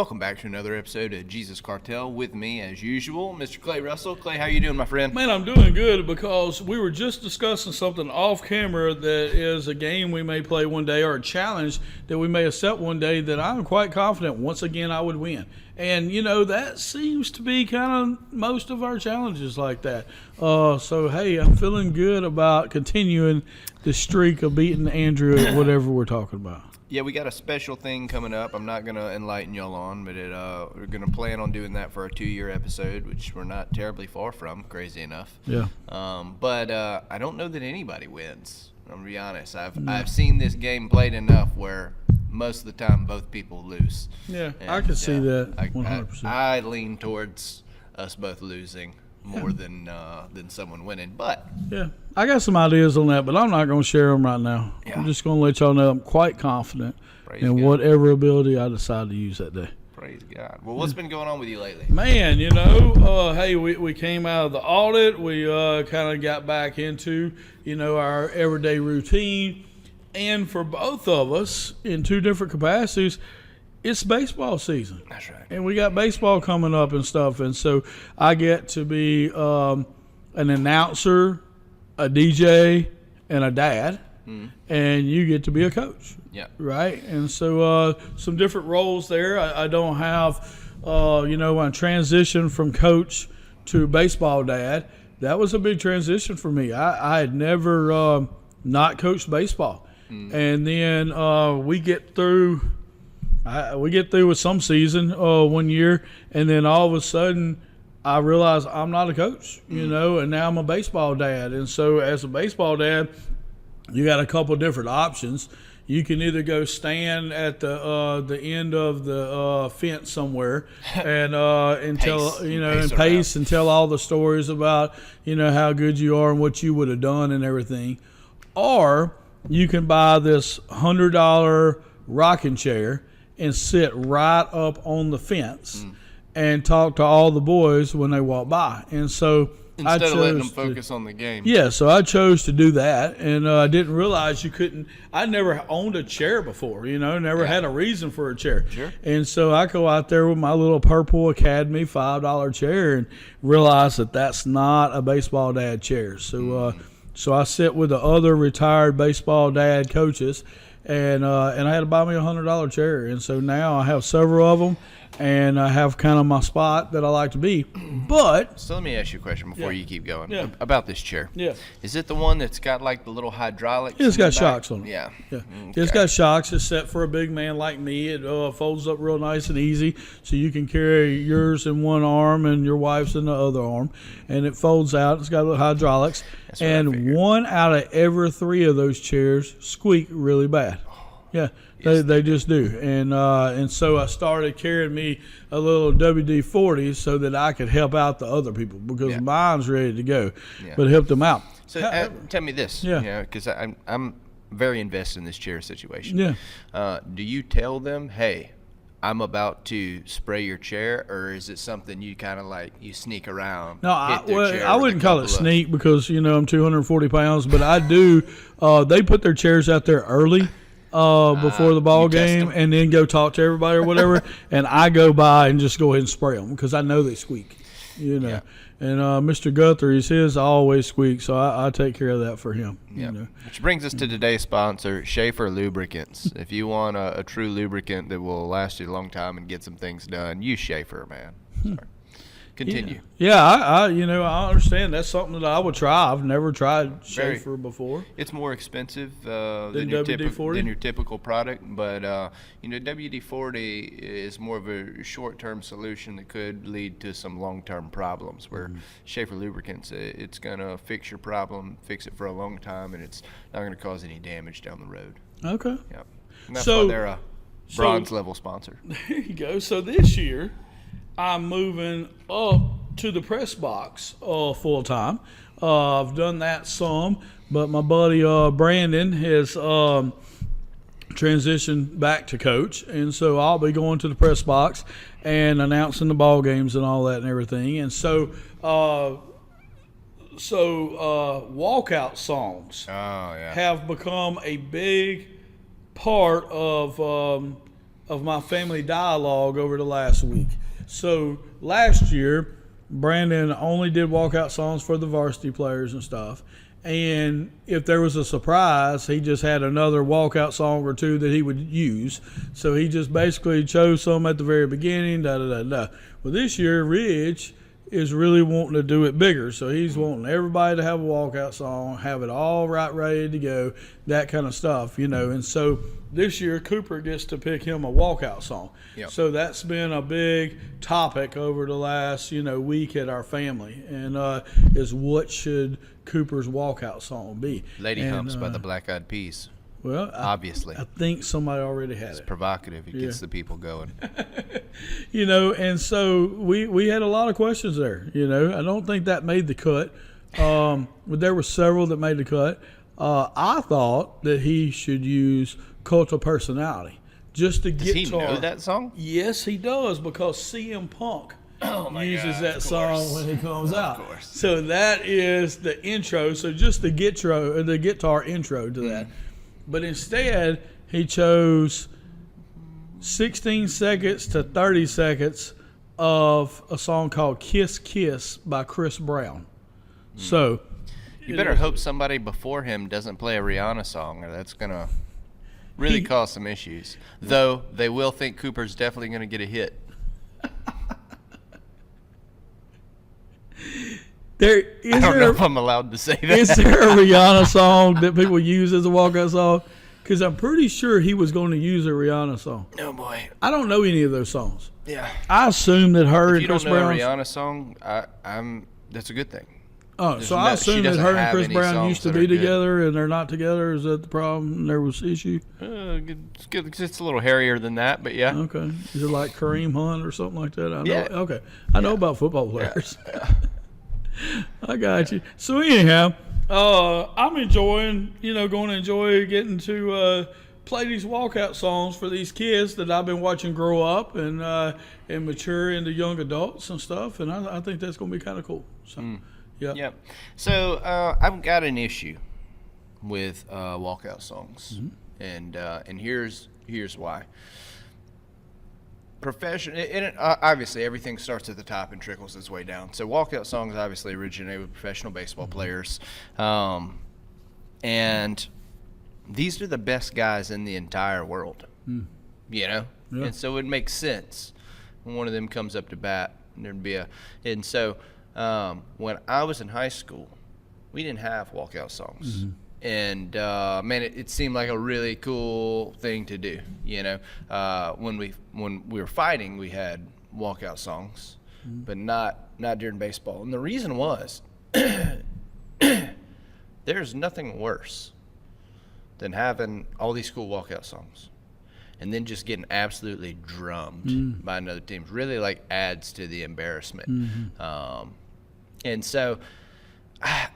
Welcome back to another episode of Jesus Cartel. With me, as usual, Mr. Clay Russell. Clay, how you doing, my friend? Man, I'm doing good because we were just discussing something off camera that is a game we may play one day or a challenge that we may accept one day that I'm quite confident once again I would win. And, you know, that seems to be kind of most of our challenges like that. So, hey, I'm feeling good about continuing the streak of beating Andrew at whatever we're talking about. Yeah, we got a special thing coming up. I'm not going to enlighten y'all on, but we're going to plan on doing that for a 2-year episode, which we're not terribly far from, crazy enough. Yeah. But I don't know that anybody wins. I'm going to be honest. I've seen this game played enough where most of the time both people lose. Yeah, and I can see that 100%. I lean towards us both losing more than someone winning, but yeah, I got some ideas on that, but I'm not going to share them right now. Yeah. I'm just going to let y'all know I'm quite confident in whatever ability I decide to use that day. Praise God. Well, what's been going on with you lately? Man, you know, hey, we came out of the audit. We kind of got back into, you know, our everyday routine. And for both of us, in two different capacities, it's baseball season. That's right. And we got baseball coming up and stuff. And so I get to be an announcer, a DJ, and a dad. And you get to be a coach. Yeah. Right? And so some different roles there. I don't have, you know, when I transitioned from coach to baseball dad, that was a big transition for me. I had never not coached baseball. And then we get through with some season 1 year, and then all of a sudden I realize I'm not a coach, you know, and now I'm a baseball dad. And so as a baseball dad, you got a couple different options. You can either go stand at the end of the fence somewhere and tell, you know, and pace and tell all the stories about, you know, how good you are and what you would have done and everything, or you can buy this $100 rocking chair and sit right up on the fence and talk to all the boys when they walk by. And so instead of letting them focus on the game. Yeah, so I chose to do that, and I didn't realize you couldn't. I never owned a chair before, you know, never had a reason for a chair. Sure. And so I go out there with my little Purple Academy $5 chair and realize that that's not a baseball dad chair. So so I sit with the other retired baseball dad coaches, and I had to buy me a $100 chair. And so now I have several of them, and I have kind of my spot that I like to be. But so let me ask you a question before you keep going about this chair. Yeah. Is it the one that's got like the little hydraulics? It's got shocks on it. Yeah. Yeah. Okay. It's got shocks. It's set for a big man like me. It folds up real nice and easy, so you can carry yours in one arm and your wife's in the other arm. And it folds out. It's got little hydraulics. And 1 out of every 3 of those chairs squeak really bad. Yeah, they just do. And so I started carrying me a little WD-40 so that I could help out the other people because mine's ready to go, but help them out. So tell me this, because I'm very invested in this chair situation. Yeah. Do you tell them, hey, I'm about to spray your chair, or is it something you kind of like you sneak around? No, I wouldn't call it sneak because, you know, I'm 240 pounds, but I do. They put their chairs out there early. Before the ball game, and then go talk to everybody or whatever, and I go by and just go ahead and spray them because I know they squeak, you know. Yeah. And Mr. Guthrie's his always squeaks, so I take care of that for him. Yeah. You know? Which brings us to today's sponsor, Schaefer Lubricants. If you want a true lubricant that will last you a long time and get some things done, use Schaefer, man. Sorry. Continue. Yeah, I you know, I understand that's something that I would try. I've never tried Schaefer before. It's more expensive than your typical product, but you know, WD-40 is more of a short-term solution that could lead to some long-term problems. Where Schaefer Lubricants, it's gonna fix your problem, fix it for a long time, and it's not gonna cause any damage down the road. Okay. Yep. And that's why they're a bronze level sponsor. There you go. So this year, I'm moving up to the press box full time. I've done that some, but my buddy Brandon has transitioned back to coach, and so I'll be going to the press box and announcing the ball games and all that and everything. And so walkout songs have become a big part of of my family dialogue over the last week. So last year, Brandon only did walkout songs for the varsity players and stuff. And if there was a surprise, he just had another walkout song or two that he would use. So he just basically chose some at the very beginning, Well, this year, Rich is really wanting to do it bigger. So he's wanting everybody to have a walkout song, have it all right, ready to go, that kind of stuff, And so this year, Cooper gets to pick him a walkout song. Yep. So that's been a big topic over the last, week at our family, and is what should Cooper's walkout song be? Lady Humps by the Black Eyed Peas. Well, obviously. I think somebody already had it's it. Provocative. It gets the people going. And so we had a lot of questions there. I don't think that made the cut. But there were several that made the cut. I thought that he should use Cult of Personality just to get. Does he know that song? Yes, he does, because CM Punk uses that song when he comes out. Of course. So that is the intro. So just the guitar intro to that. But instead, he chose 16 seconds to 30 seconds of a song called Kiss Kiss by Chris Brown. So you better hope somebody before him doesn't play a Rihanna song, or that's going to really cause some issues. Though they will think Cooper's definitely going to get a hit. I don't know if I'm allowed to say that. Is there a Rihanna song that people use as a walkout song? Because I'm pretty sure he was going to use a Rihanna song. No, boy. I don't know any of those songs. Yeah. I assume that her and Chris Brown. If you don't know a Rihanna song, that's a good thing. Oh, so I assume that her and Chris Brown used to be together, and they're not together. Is that the problem? There was issue? It's a little hairier than that, but yeah. Okay. Is it like Kareem Hunt or something like that? Yeah. Okay. I know about football players. Yeah. I got you. So anyhow, I'm enjoying, going to enjoy getting to play these walkout songs for these kids that I've been watching grow up and mature into young adults and stuff, and I think that's going to be kind of cool. So, yeah. So I've got an issue with walkout songs, and here's why. Obviously everything starts at the top and trickles its way down. So walkout songs obviously originate with professional baseball players, and these are the best guys in the entire world. Yeah. And so it makes sense when one of them comes up to bat, and there'd be and so when I was in high school, we didn't have walkout songs. And man, it seemed like a really cool thing to do. When we were fighting, we had walkout songs, but not during baseball. And the reason was, there's nothing worse than having all these cool walkout songs, and then just getting absolutely drummed by another team. Really, adds to the embarrassment. And so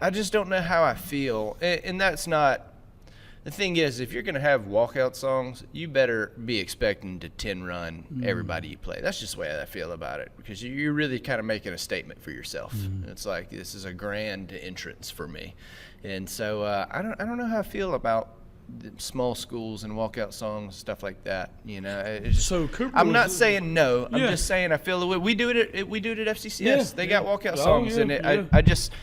I just don't know how I feel. And that's not – the thing is, if you're going to have walkout songs, you better be expecting to 10-run everybody you play. That's just the way I feel about it, because you're really kind of making a statement for yourself. It's like, this is a grand entrance for me. And so I don't know how I feel about the small schools and walkout songs, stuff like that. So Cooper, I'm not saying no. I'm just saying I feel the way we do it at FCCS. They got walkout songs, and I just –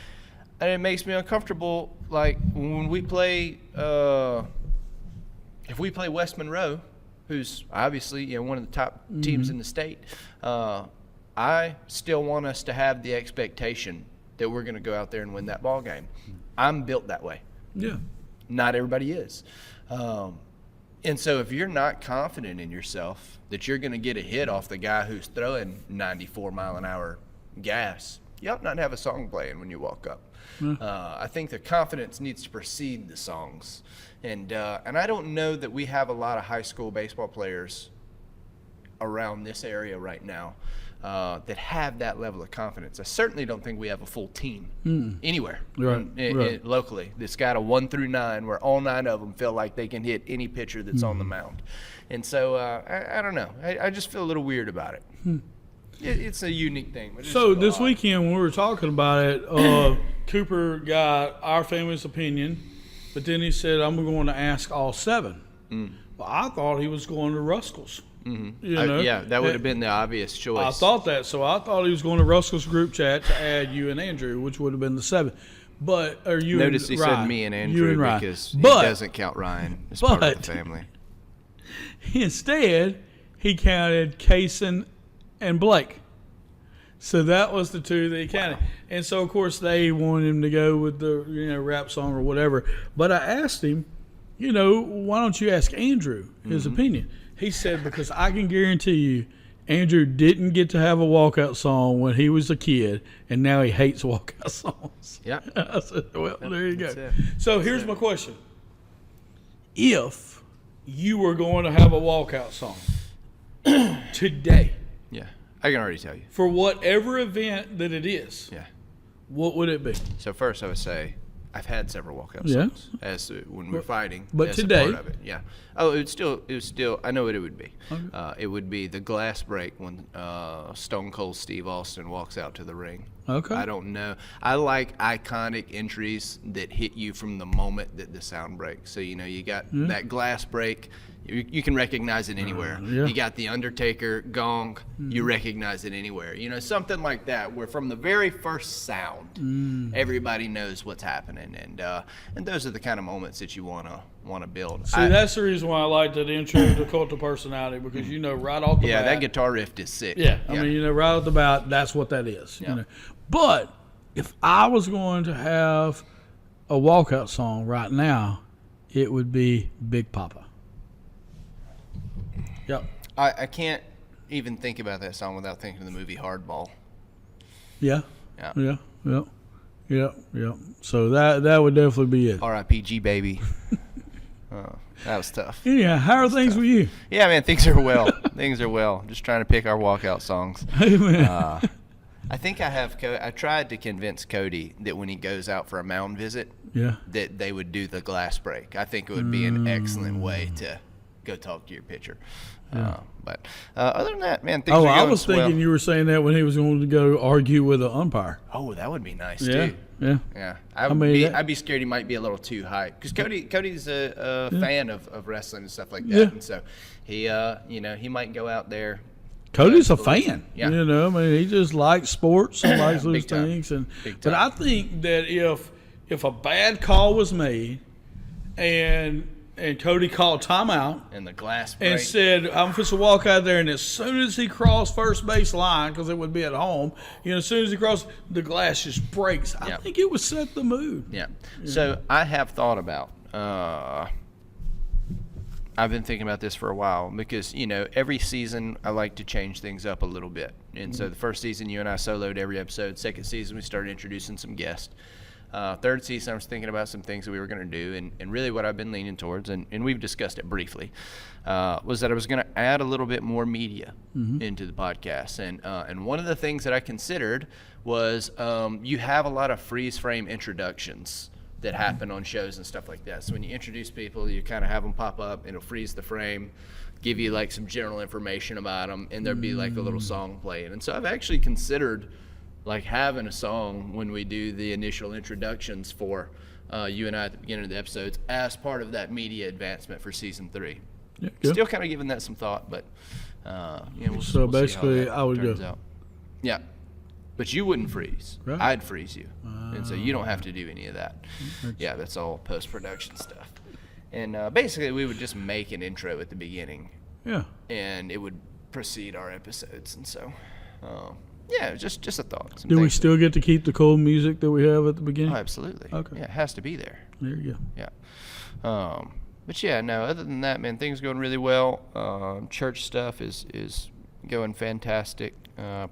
and it makes me uncomfortable, like when we play, if we play West Monroe, who's obviously one of the top teams in the state, I still want us to have the expectation that we're going to go out there and win that ball game. I'm built that way. Yeah. Not everybody is. And so if you're not confident in yourself that you're going to get a hit off the guy who's throwing 94-mile-an-hour gas, you ought not have a song playing when you walk up. I think the confidence needs to precede the songs, and I don't know that we have a lot of high school baseball players around this area right now that have that level of confidence. I certainly don't think we have a full team anywhere locally that's got a 1 through 9 where all 9 of them feel like they can hit any pitcher that's on the mound. And so I don't know. I just feel a little weird about it. It's a unique thing. So this weekend when we were talking about it, Cooper got our family's opinion, but then he said, I'm going to ask all 7. Well, I thought he was going to Ruskell's. Yeah, that would have been the obvious choice. I thought that. So I thought he was going to Russell's group chat to add you and Andrew, which would have been the 7th. Notice he said me and Andrew because he doesn't count Ryan as part of the family. Instead, he counted Kaysen and Blake. So that was the 2 that he counted. Wow. And so, of course, they wanted him to go with the rap song or whatever. But I asked him, why don't you ask Andrew his opinion? He said, because I can guarantee you, Andrew didn't get to have a walkout song when he was a kid, and now he hates walkout songs. Yeah. I said, well, there you go. So here's my question. If you were going to have a walkout song today, yeah, I can already tell you. For whatever event that it is, yeah, what would it be? So first I would say I've had several walkout songs when we're fighting. But as today, a part of it, yeah. Oh, it was still. I know what it would be. Okay. It would be the glass break when Stone Cold Steve Austin walks out to the ring. Okay. I don't know. I like iconic entries that hit you from the moment that the sound breaks. So you got that glass break. You can recognize it anywhere. You got the Undertaker gong. You recognize it anywhere. Something like that, where from the very first sound, everybody knows what's happening, and those are the kind of moments that you want to build. See, that's the reason why I like that intro to Cult of Personality, because right off the bat. Yeah, that guitar riff is sick. Yeah, I mean, right off the bat, that's what that is. Yeah. But if I was going to have a walkout song right now, it would be Big Papa. Yep. I can't even think about that song without thinking of the movie Hardball. Yeah. So that would definitely be it. R.I.P.G. baby. That was tough. Yeah. How are things with you? Yeah, man. Things are well. Just trying to pick our walkout songs. Amen. I think I tried to convince Cody that when he goes out for a mound visit, that they would do the glass break. I think it would be an excellent way to go talk to your pitcher. But other than that, man, things are going I was thinking well. You were saying that when he was going to go argue with an umpire. Oh, that would be nice too. Yeah. I'd be scared he might be a little too hyped because Cody's a fan of wrestling and stuff like that, and so he he might go out there. Cody's a fan. Yeah. He just likes sports and likes those Big time. things. Big But time. I think that if a bad call was made and Cody called timeout And the glass break. and said, I'm supposed to walk out there, and as soon as he crossed first base line, because it would be at home, as soon as he crossed, the glass just breaks. I think it would set the mood. Yeah. So I have thought about I've been thinking about this for a while because, every season I like to change things up a little bit. And so the first season, you and I soloed every episode. Second season, we started introducing some guests. Third season, I was thinking about some things that we were going to do. And really what I've been leaning towards, and we've discussed it briefly, was that I was going to add a little bit more media into the podcast. And one of the things that I considered was you have a lot of freeze frame introductions that happen on shows and stuff like that. So when you introduce people, you kind of have them pop up, and it'll freeze the frame, give you like some general information about them, and there'll be like a little song playing. And so I've actually considered like having a song when we do the initial introductions for you and I at the beginning of the episodes as part of that media advancement for season 3. Yeah, still kind of giving that some thought, but so basically I would go. Out. Yeah. But you wouldn't freeze. Right. I'd freeze you. And so you don't have to do any of that. Yeah, that's all post-production stuff. And basically we would just make an intro at the beginning. Yeah. And it would precede our episodes. And so, just a thought. Do we still get to keep the cool music that we have at the beginning? Oh, absolutely. Okay. Yeah, it has to be there. There you go. Yeah. But yeah, no, other than that, man, things are going really well. Church stuff is going fantastic.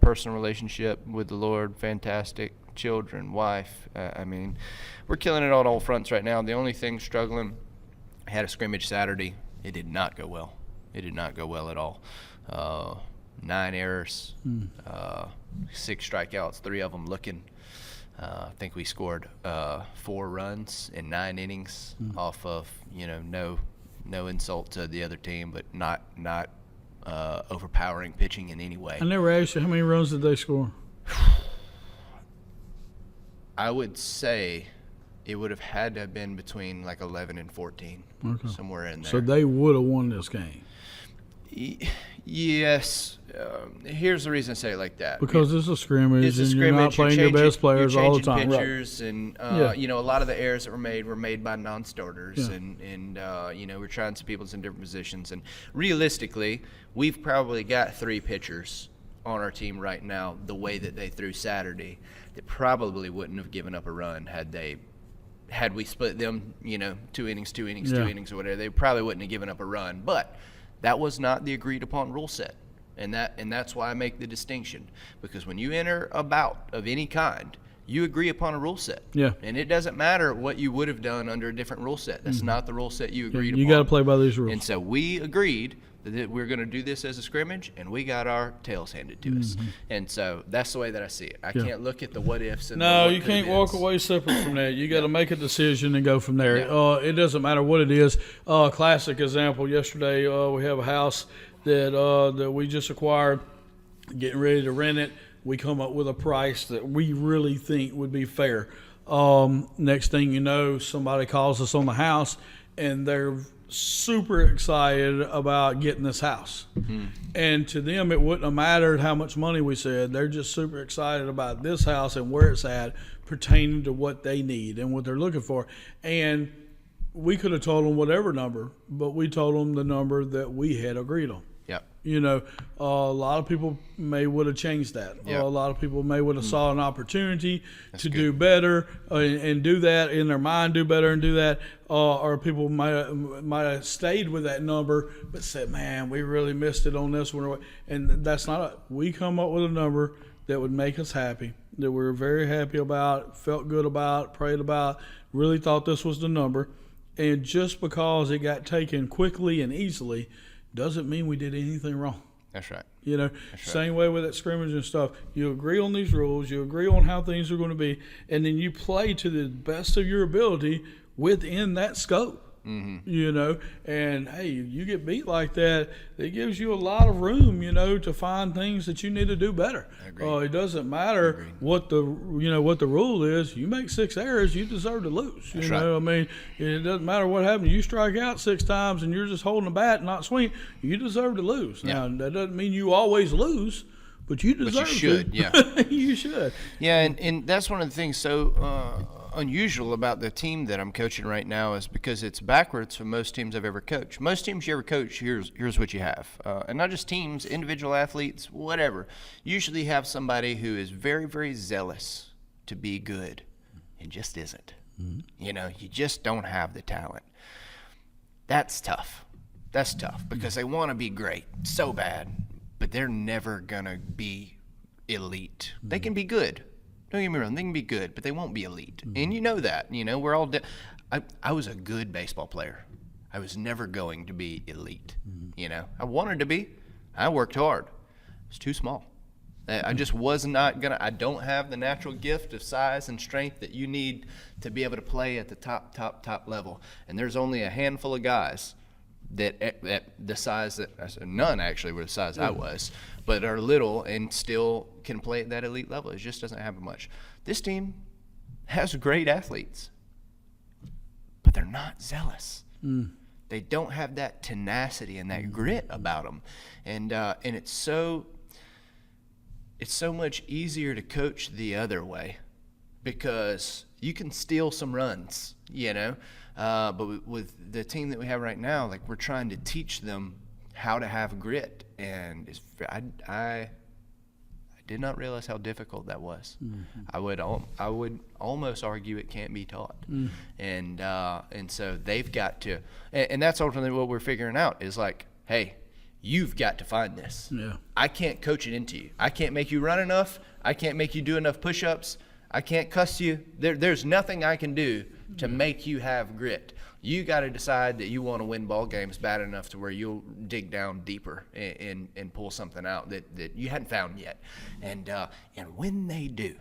Personal relationship with the Lord, fantastic. Children, wife. I mean, we're killing it on all fronts right now. The only thing struggling, I had a scrimmage Saturday. It did not go well. It did not go well at all. 9 errors, 6 strikeouts, 3 of them looking. I think we scored 4 runs in 9 innings off of, no insult to the other team, but not overpowering pitching in any way. I never asked you, how many runs did they score? I would say it would have had to have been between like 11 and 14, somewhere in there. So they would have won this game. Yes. Here's the reason I say it like that. Because it's a scrimmage, It's a and scrimmage. you're not playing your best players you're all the time. Pitchers, and a lot of the errors that were made by non-starters, and we're trying some people in different positions. And realistically, we've probably got 3 pitchers on our team right now. The way that they threw Saturday, that probably wouldn't have given up a run had we split them, 2 innings, 2 innings, 2 innings, or whatever. They probably wouldn't have given up a run, but that was not the agreed upon rule set. And that's why I make the distinction, because when you enter a bout of any kind, you agree upon a rule set. Yeah. And it doesn't matter what you would have done under a different rule set. That's not the rule set you agreed upon. You got to play by these rules. And so we agreed that we're going to do this as a scrimmage, and we got our tails handed to us. And so that's the way that I see it. I can't look at the what ifs. And no, you can't walk away separate from that. You got to make a decision and go from there. It doesn't matter what it is. Classic example. Yesterday, we have a house that we just acquired, getting ready to rent it. We come up with a price that we really think would be fair. Next thing you know, somebody calls us on the house, and they're super excited about getting this house. And to them, it wouldn't have mattered how much money we said. They're just super excited about this house and where it's at, pertaining to what they need and what they're looking for. And we could have told them whatever number, but we told them the number that we had agreed on. Yep. A lot of people would have changed that. Yep. A lot of people would have saw an opportunity to do better and do that in their mind, do better and do that. Or people might have stayed with that number, but said, "Man, we really missed it on this one." And that's not. We come up with a number that would make us happy, that we're very happy about, felt good about, prayed about, really thought this was the number. And just because it got taken quickly and easily doesn't mean we did anything wrong. That's right. Same way with that scrimmage and stuff. You agree on these rules, you agree on how things are going to be, and then you play to the best of your ability within that scope. And hey, you get beat like that, it gives you a lot of room, to find things that you need to do better. It doesn't matter what the rule is. You make 6 errors, you deserve to lose. That's right. I mean, it doesn't matter what happens. You strike out 6 times and you're just holding a bat and not swinging, you deserve to lose. Now, that doesn't mean you always lose, but you deserve to. But you should, You should. Yeah, and that's one of the things so unusual about the team that I'm coaching right now, is because it's backwards from most teams I've ever coached. Most teams you ever coach, here's what you have. And not just teams, individual athletes, whatever. You usually have somebody who is very, very zealous to be good and just isn't. You just don't have the talent. That's tough. That's tough because they want to be great so bad, but they're never going to be elite. They can be good. Don't get me wrong, they can be good, but they won't be elite. And you know that. We're all I was a good baseball player. I was never going to be elite. I wanted to be. I worked hard. I was too small. I just was not going to. I don't have the natural gift of size and strength that you need to be able to play at the top level. And there's only a handful of guys that at the size that none actually were the size I was, but are little and still can play at that elite level. It just doesn't happen much. This team has great athletes, but they're not zealous. They don't have that tenacity and that grit about them, and it's so much easier to coach the other way because you can steal some runs, But with the team that we have right now, like we're trying to teach them how to have grit, and I did not realize how difficult that was. I would almost argue it can't be taught, and so they've got to, and that's ultimately what we're figuring out is like, hey, you've got to find this. I can't coach it into you. I can't make you run enough. I can't make you do enough push-ups. I can't cuss you. There's nothing I can do to make you have grit. You got to decide that you want to win ball games bad enough to where you'll dig down deeper and pull something out that you hadn't found yet. And when they do,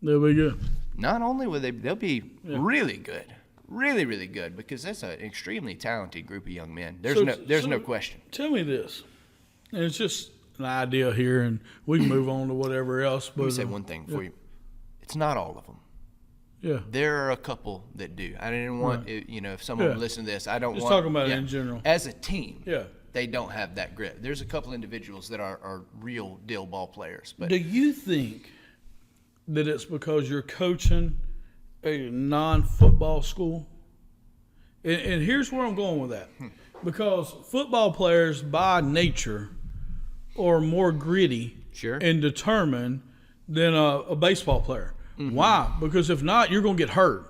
they'll be good. Not only will they'll be really good, really, really good, because that's an extremely talented group of young men. There's no question. Tell me this, and it's just an idea here, and we can move on to whatever else. But let me say one thing for you. It's not all of them. Yeah. There are a couple that do. I didn't want, if someone would listen to this, I don't just want. Just talking about it in general. As a team. Yeah. they don't have that grit. There's a couple individuals that are real deal ball players. But do you think that it's because you're coaching a non-football school? And here's where I'm going with that. Because football players by nature are more gritty and determined than a baseball player. Mm-hmm. Why? Because if not, you're going to get hurt.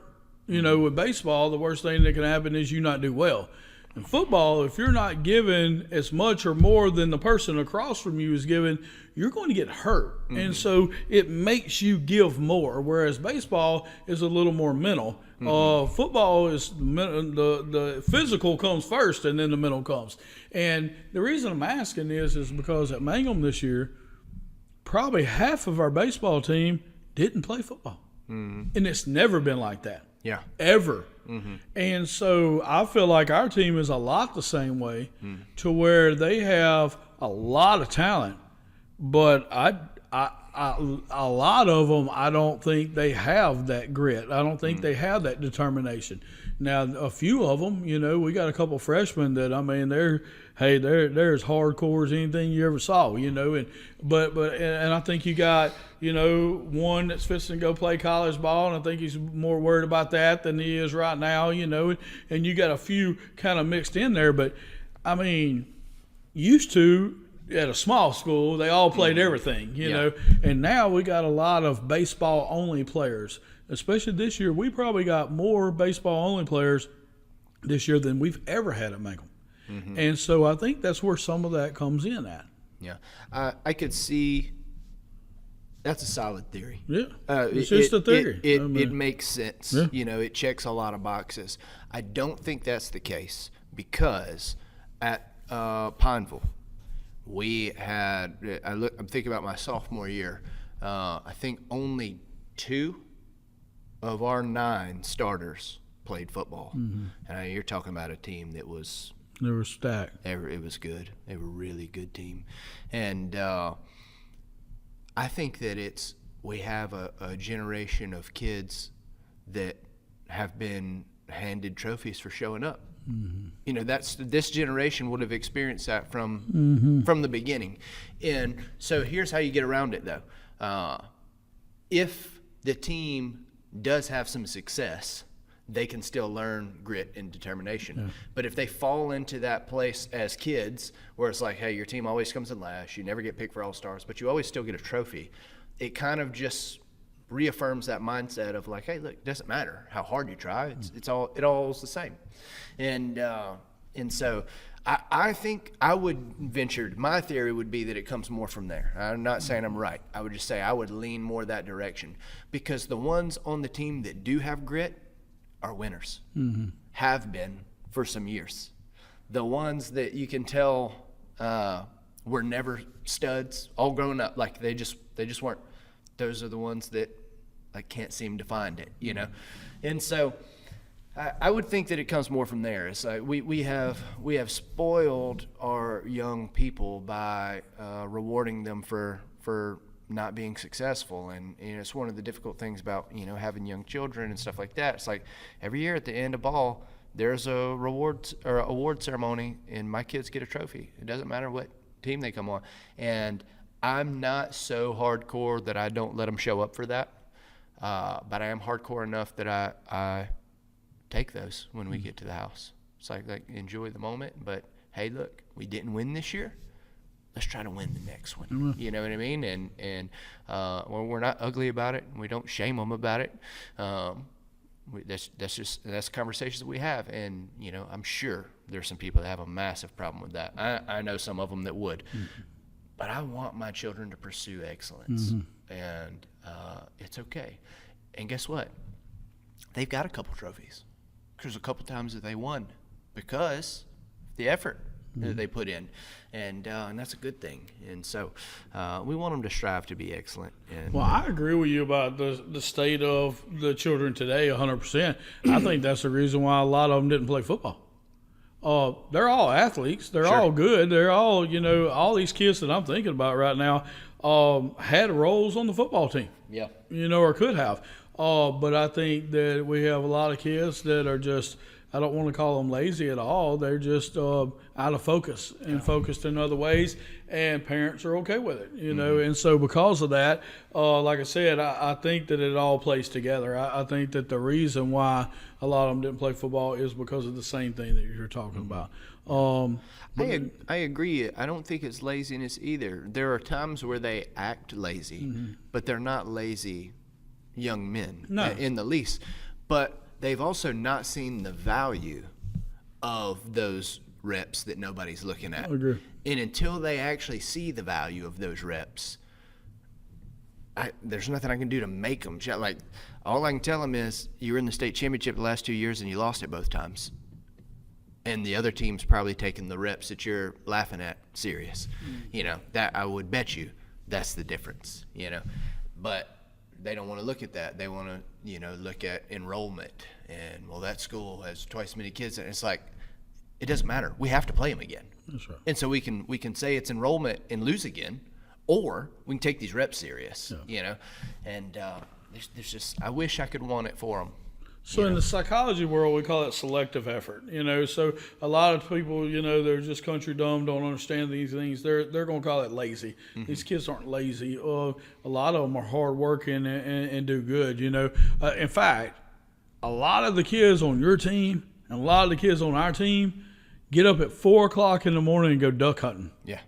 You know, with baseball, the worst thing that can happen is you not do well. In football, if you're not given as much or more than the person across from you is given, you're going to get hurt. Mm-hmm. And so it makes you give more, whereas baseball is a little more mental. Mm-hmm. Football is the physical comes first, and then the mental comes. And the reason I'm asking is because at Mangum this year, probably half of our baseball team didn't play football. Mm-hmm. And it's never been like that. Yeah. Ever. Mm-hmm. And so I feel like our team is a lot the same way, to where they have a lot of talent, but a lot of them, I don't think they have that grit. I don't think they have that determination. Now, a few of them, you know, we got a couple freshmen that, I mean, they're as hardcore as anything you ever saw, you know. And but I think you got, you know, one that's fixing to go play college ball, and I think he's more worried about that than he is right now, you know. And you got a few kind of mixed in there, but I mean, used to at a small school, they all played everything, you know. And now we got a lot of baseball only players. Especially this year, we probably got more baseball only players this year than we've ever had at Mangum. Mm-hmm. And so I think that's where some of that comes in at. Yeah. I could see that's a solid theory. Yeah. It's just a theory. It makes sense. Yeah. You know, it checks a lot of boxes. I don't think that's the case because at Pineville, I'm thinking about my sophomore year. I think only 2 of our 9 starters played football. Mm-hmm. And you're talking about a team that was – they were stacked. It was good. They were a really good team. And I think that we have a generation of kids that have been handed trophies for showing up. Mm-hmm. You know, this generation would have experienced that from the beginning. And so here's how you get around it, though. If the team does have some success, they can still learn grit and determination. Yeah. But if they fall into that place as kids where it's like, hey, your team always comes in last, you never get picked for All-Stars, but you always still get a trophy, it kind of just reaffirms that mindset of like, hey, look, it doesn't matter how hard you try. It all is the same. And so I think I would venture, my theory would be that it comes more from there. I'm not saying I'm right. I would just say I would lean more that direction because the ones on the team that do have grit are winners, have been for some years. The ones that you can tell were never studs, all grown up, like they just weren't. Those are the ones that like can't seem to find it, you know. And so I would think that it comes more from there. It's like we have spoiled our young people by rewarding them for not being successful, and you know, it's one of the difficult things about, you know, having young children and stuff like that. It's like every year at the end of ball, there's a award ceremony, and my kids get a trophy. It doesn't matter what team they come on, and I'm not so hardcore that I don't let them show up for that, but I am hardcore enough that I take those when we get to the house. It's like enjoy the moment, but hey, look, we didn't win this year. Let's try to win the next one. Mm-hmm. You know what I mean? And we're not ugly about it. We don't shame them about it. That's conversations that we have. And, you know, I'm sure there's some people that have a massive problem with that. I know some of them that would. Mm-hmm. But I want my children to pursue excellence. Mm-hmm. And it's okay. And guess what? They've got a couple trophies. There's a couple times that they won because the effort that they put in, and that's a good thing. And so we want them to strive to be excellent. And, well, I agree with you about the state of the children today 100%. I think that's the reason why a lot of them didn't play football. They're all athletes. They're all good. They're all, you know, all these kids that I'm thinking about right now had roles on the football team. Yeah. You know, or could have. But I think that we have a lot of kids that are just I don't want to call them lazy at all. They're just out of focus and focused in other ways, and parents are okay with it, you know. And so because of that, like I said, I think that it all plays together. I think that the reason why a lot of them didn't play football is because of the same thing that you're talking about. I agree. I don't think it's laziness either. There are times where they act lazy, but they're not lazy young men in the least. But they've also not seen the value of those reps that nobody's looking at. I agree. And until they actually see the value of those reps, there's nothing I can do to make them. Like, all I can tell them is, you were in the state championship the last 2 years and you lost it both times. And the other team's probably taking the reps that you're laughing at serious. You know, that I would bet you that's the difference, you know. But they don't want to look at that. They want to, you know, look at enrollment. And, well, that school has twice as many kids. And it's like, it doesn't matter. We have to play them again. That's right. And so we can say it's enrollment and lose again, or we can take these reps serious, you know. And there's just, I wish I could want it for them. So in the psychology world, we call it selective effort. You know, so a lot of people, you know, they're just country dumb, don't understand these things. They're going to call it lazy. These kids aren't lazy. A lot of them are hardworking and do good. You know, in fact, a lot of the kids on your team and a lot of the kids on our team get up at 4 o'clock in the morning and go duck hunting. Yeah.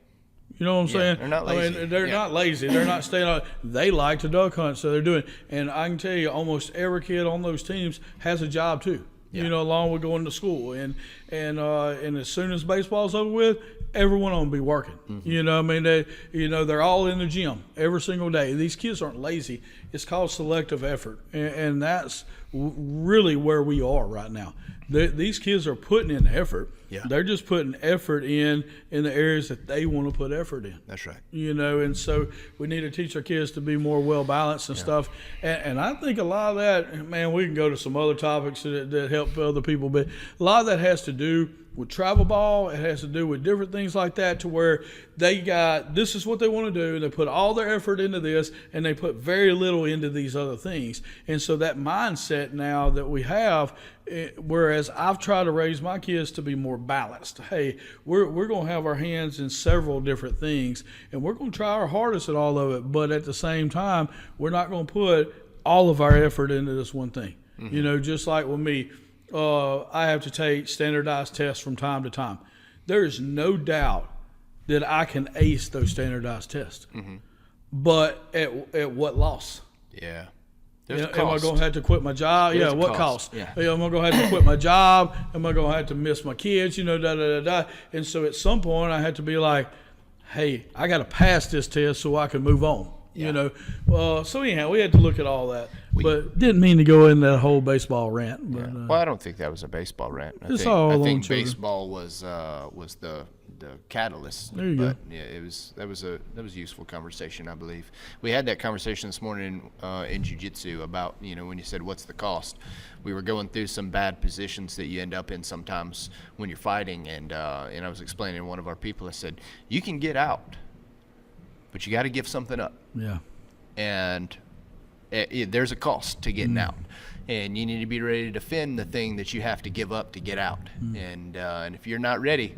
You know what I'm saying? They're not lazy. I mean, they're not lazy. They're not staying out. They like to duck hunt, so they're doing it. And I can tell you, almost every kid on those teams has a job too. You know, along with going to school. And as soon as baseball's over with, every one of them be working. You know, I mean, they're all in the gym every single day. These kids aren't lazy. It's called selective effort, and that's really where we are right now. These kids are putting in effort. Yeah. They're just putting effort in the areas that they want to put effort in. That's right. You know, and so we need to teach our kids to be more well-balanced and stuff. And I think a lot of that, man, we can go to some other topics that help other people, but a lot of that has to do with travel ball. It has to do with different things like that, to where this is what they want to do. They put all their effort into this, and they put very little into these other things. And so that mindset now that we have, whereas I've tried to raise my kids to be more balanced. Hey, we're going to have our hands in several different things, and we're going to try our hardest at all of it. But at the same time, we're not going to put all of our effort into this one thing. You know, just like with me, I have to take standardized tests from time to time. There is no doubt that I can ace those standardized tests. But at what loss? Yeah. Am I going to have to quit my job? There's what cost? Yeah. Am I going to have to quit my job? Am I going to have to miss my kids? You know, And so at some point I had to be like, hey, I got to pass this test so I can move on. You know, so anyhow, we had to look at all that, but didn't mean to go in that whole baseball rant. But, well, I don't think that was a baseball rant. I think baseball was the catalyst. There you go. Yeah, that was a useful conversation, I believe. We had that conversation this morning in jiu-jitsu about, you know, when you said what's the cost. We were going through some bad positions that you end up in sometimes when you're fighting, and I was explaining to one of our people. I said, you can get out, but you got to give something up. Yeah. And there's a cost to getting out, and you need to be ready to defend the thing that you have to give up to get out. And if you're not ready,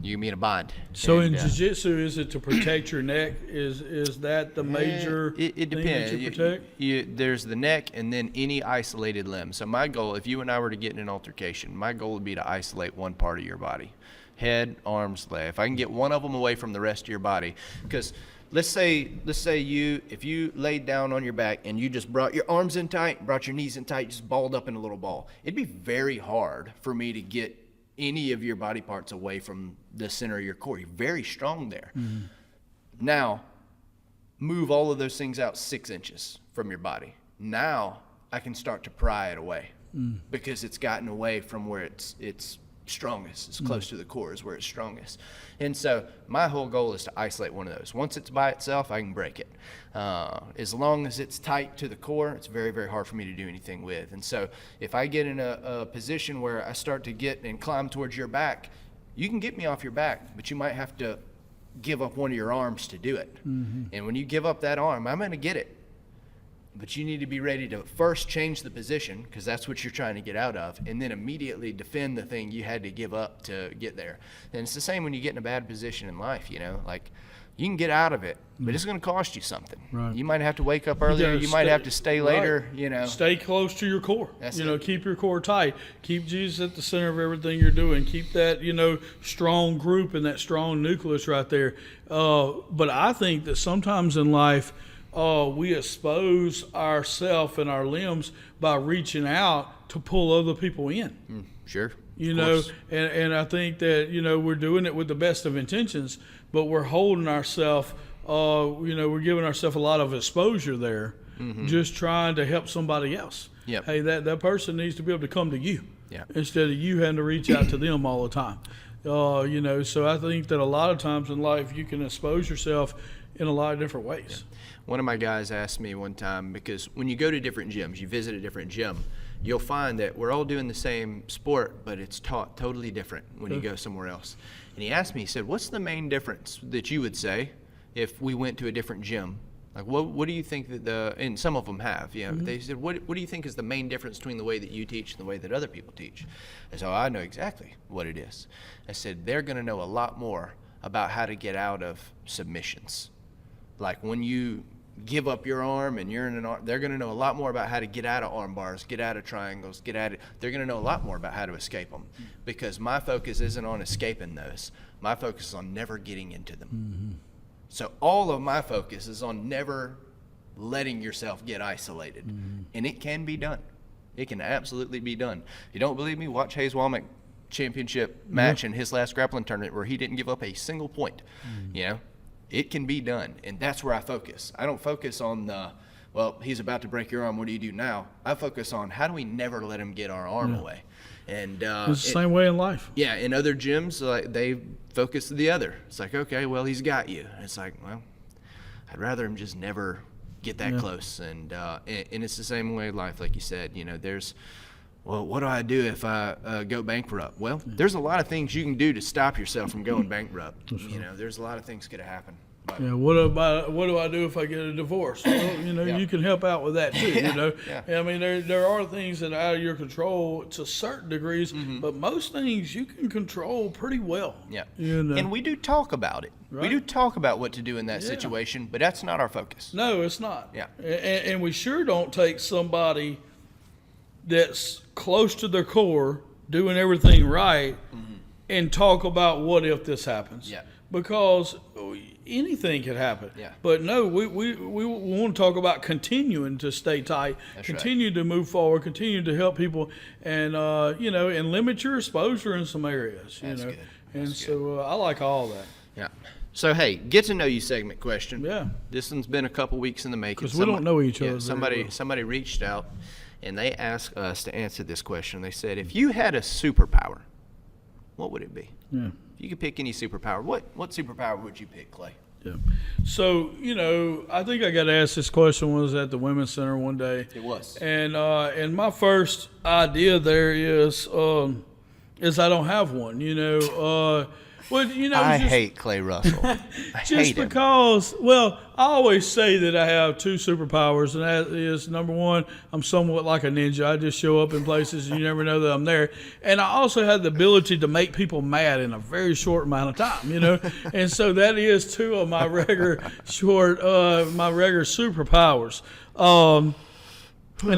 you can be in a bind. So in jiu-jitsu, is it to protect your neck? Is that the major it depends. thing that you protect? There's the neck, and then any isolated limb. So my goal, if you and I were to get in an altercation, my goal would be to isolate one part of your body. Head, arms, leg. If I can get one of them away from the rest of your body, because let's say if you laid down on your back and you just brought your arms in tight, brought your knees in tight, just balled up in a little ball, it'd be very hard for me to get any of your body parts away from the center of your core. You're very strong there. Now, move all of those things out 6 inches from your body. Now I can start to pry it away because it's gotten away from where it's strongest. It's close to the core is where it's strongest. And so my whole goal is to isolate one of those. Once it's by itself, I can break it. As long as it's tight to the core, it's very, very hard for me to do anything with. And so if I get in a position where I start to get and climb towards your back, you can get me off your back, but you might have to give up one of your arms to do it. And when you give up that arm, I'm going to get it. but you need to be ready to first change the position, because that's what you're trying to get out of, and then immediately defend the thing you had to give up to get there. And it's the same when you get in a bad position in life, like you can get out of it, but it's going to cost you something. Right. You might have to wake up earlier. You might have to stay later, Stay close to your core. That's Keep your core tight. Keep Jesus at the center of everything you're doing. Keep that, strong group and that strong nucleus right there. But I think that sometimes in life, we expose ourselves and our limbs by reaching out to pull other people in. Sure. And I think that, we're doing it with the best of intentions, but we're holding ourselves, we're giving ourselves a lot of exposure there, just trying to help somebody else. Yep. Hey, that person needs to be able to come to you Yeah. instead of you having to reach out to them all the time. So I think that a lot of times in life you can expose yourself in a lot of different ways. Yeah. One of my guys asked me one time, because when you go to different gyms, you visit a different gym, you'll find that we're all doing the same sport, but it's taught totally different when you go somewhere else. And he asked me, he said, what's the main difference that you would say if we went to a different gym? Like, what do you think that and some of them have, they said, what do you think is the main difference between the way that you teach and the way that other people teach? And so I know exactly what it is. I said, they're going to know a lot more about how to get out of submissions. Like when you give up your arm and you're in an arm, they're going to know a lot more about how to get out of arm bars, get out of triangles, they're going to know a lot more about how to escape them, because my focus isn't on escaping those. My focus is on never getting into them. So all of my focus is on never letting yourself get isolated. And it can be done. It can absolutely be done. If you don't believe me, watch Hayes Womack championship match in his last grappling tournament where he didn't give up a single point. It can be done, and that's where I focus. I don't focus on he's about to break your arm, what do you do now? I focus on how do we never let him get our arm away. And it's the same way in life. Yeah, in other gyms, they focus the other. It's like, okay, well, he's got you. And it's like, well, I'd rather him just never get that close. And it's the same way in life, like you said. There's, well, what do I do if I go bankrupt? Well, there's a lot of things you can do to stop yourself from going bankrupt. There's a lot of things could happen. But what do I do if I get a divorce? Well, you can help out with that too. I mean, there are things that are out of your control to certain degrees, but most things you can control pretty well. Yeah. And we do talk about it. Right. We do talk about what to do in that situation, but that's not our focus. No, it's not. Yeah. And we sure don't take somebody that's close to their core, doing everything right, and talk about what if this happens. Yeah. Because anything could happen. Yeah. But no, we want to talk about continuing to stay tight, continue to move forward, continue to help people, and and limit your exposure in some areas. That's good. And so I like all that. Yeah. So hey, get to know you segment question. Yeah. This one's been a couple weeks in the making. Because we don't know each other. Yeah, somebody reached out, and they asked us to answer this question. They said, if you had a superpower, what would it be? Yeah. If you could pick any superpower, what superpower would you pick, Clay? Yeah. So, I think I got asked this question was at the Women's Center one day. It was. And my first idea there is I don't have one, I hate Clay Russell. Just because, I always say that I have two superpowers, and that is, number one, I'm somewhat like a ninja. I just show up in places and you never know that I'm there. And I also have the ability to make people mad in a very short amount of time, And so that is two of my regular superpowers. And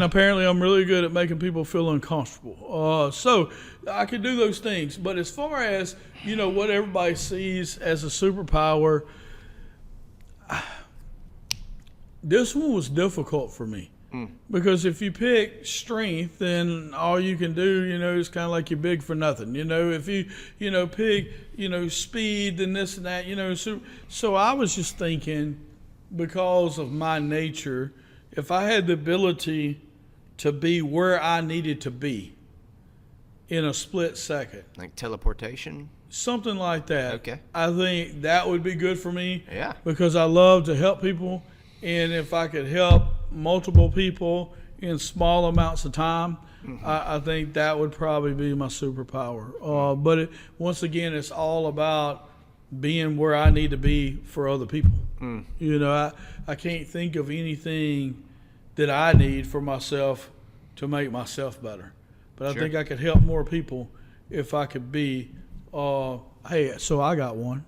apparently I'm really good at making people feel uncomfortable. So I can do those things. But as far as, what everybody sees as a superpower, this one was difficult for me. Because if you pick strength, then all you can do, is kind of like you're big for nothing. If you, pick, speed and this and that, so I was just thinking, because of my nature, if I had the ability to be where I needed to be in a split second. Like teleportation? Something like that. Okay. I think that would be good for me. Yeah. Because I love to help people. And if I could help multiple people in small amounts of time, I think that would probably be my superpower. But once again, it's all about being where I need to be for other people. I can't think of anything that I need for myself to make myself better. But I think I could help more people if I could be, hey, so I got one.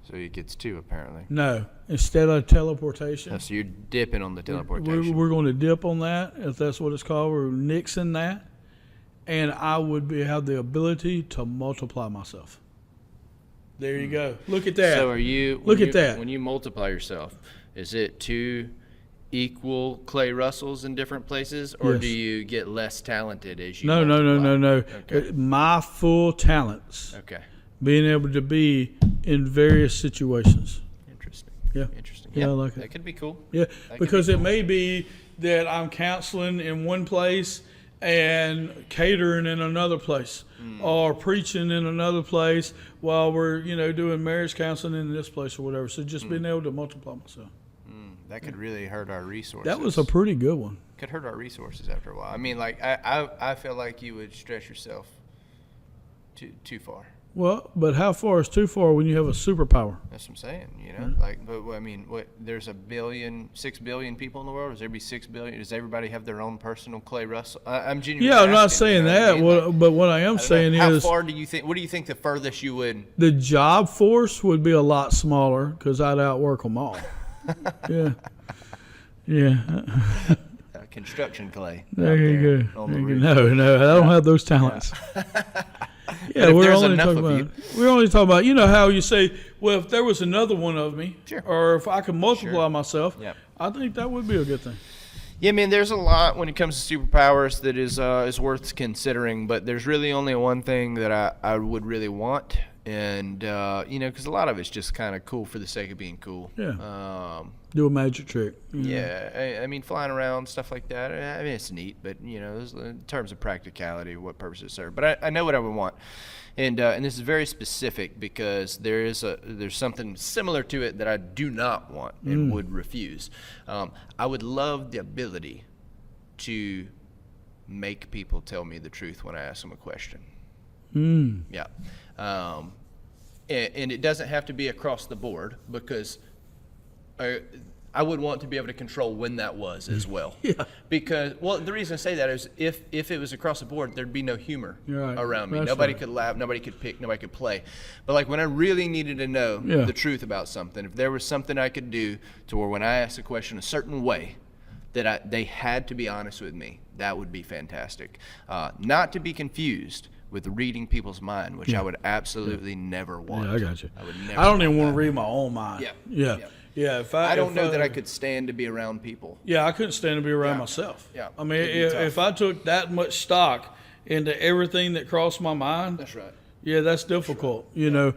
So he gets 2 apparently. No, instead of teleportation. Oh, so you're dipping on the teleportation. We're going to dip on that, if that's what it's called. We're nixing that. And I would have the ability to multiply myself. There you go. Look at that. So are you? Look at that. When you multiply yourself, is it 2 equal Clay Russells in different places, or Yes. do you get less talented as you? No. Okay. My full talents. Okay. Being able to be in various situations. Interesting. Yeah. Interesting. Yeah, I like it. That could be cool. Yeah, That because could it be may be that I'm counseling in one place and catering in another place, or preaching in another place while we're doing marriage counseling in this place or whatever. So just being able to multiply myself. That could really hurt our resources. That was a pretty good one. Could hurt our resources after a while. I mean, like I feel like you would stretch yourself too far. Well, but how far is too far when you have a superpower? That's what I'm saying, Like, but I mean, there's 6 billion people in the world. Does there be 6 billion? Does everybody have their own personal Clay Russell? I'm genuinely Yeah, I'm not asking, saying what that. I mean? But what I am I don't saying know. How is, far do you think? What do you think the furthest you would? the job force would be a lot smaller because I'd outwork them all. Yeah. Construction clay. There you go. On the There you roof. go. No, I don't have those talents. Yeah, if we're there's only enough talking of about. you. We're only talking about. You know how you say, well, if there was another one of me, Sure. or if I could multiply myself, Yep. I think that would be a good thing. Yeah, man, there's a lot when it comes to superpowers that is worth considering, but there's really only one thing that I would really want, and because a lot of it's just kind of cool for the sake of being cool. Yeah. Do a magic trick. Yeah, I mean, flying around, stuff like that. I mean, it's neat, but in terms of practicality, what purpose it serves. But I know what I would want, and this is very specific because there's something similar to it that I do not want and would refuse. I would love the ability to make people tell me the truth when I ask them a question. Yeah, and it doesn't have to be across the board because I would want to be able to control when that was as well. Yeah. Because, the reason I say that is if it was across the board, there'd be no humor Right. around me. That's Nobody right. could laugh, nobody could pick, nobody could play. But like when I really needed to know the truth about something, if there was something I could do to where when I asked a question a certain way, that they had to be honest with me, that would be fantastic. Not to be confused with reading people's mind, which I would absolutely never want. Yeah, I got you. I would never. I don't even want that. to read my own mind. Yeah. If I don't know that I could stand to be around people. Yeah, I couldn't stand to be around myself. Yeah. I mean, It'd be tough. if I took that much stock into everything that crossed my mind, That's right. yeah, that's difficult. Now,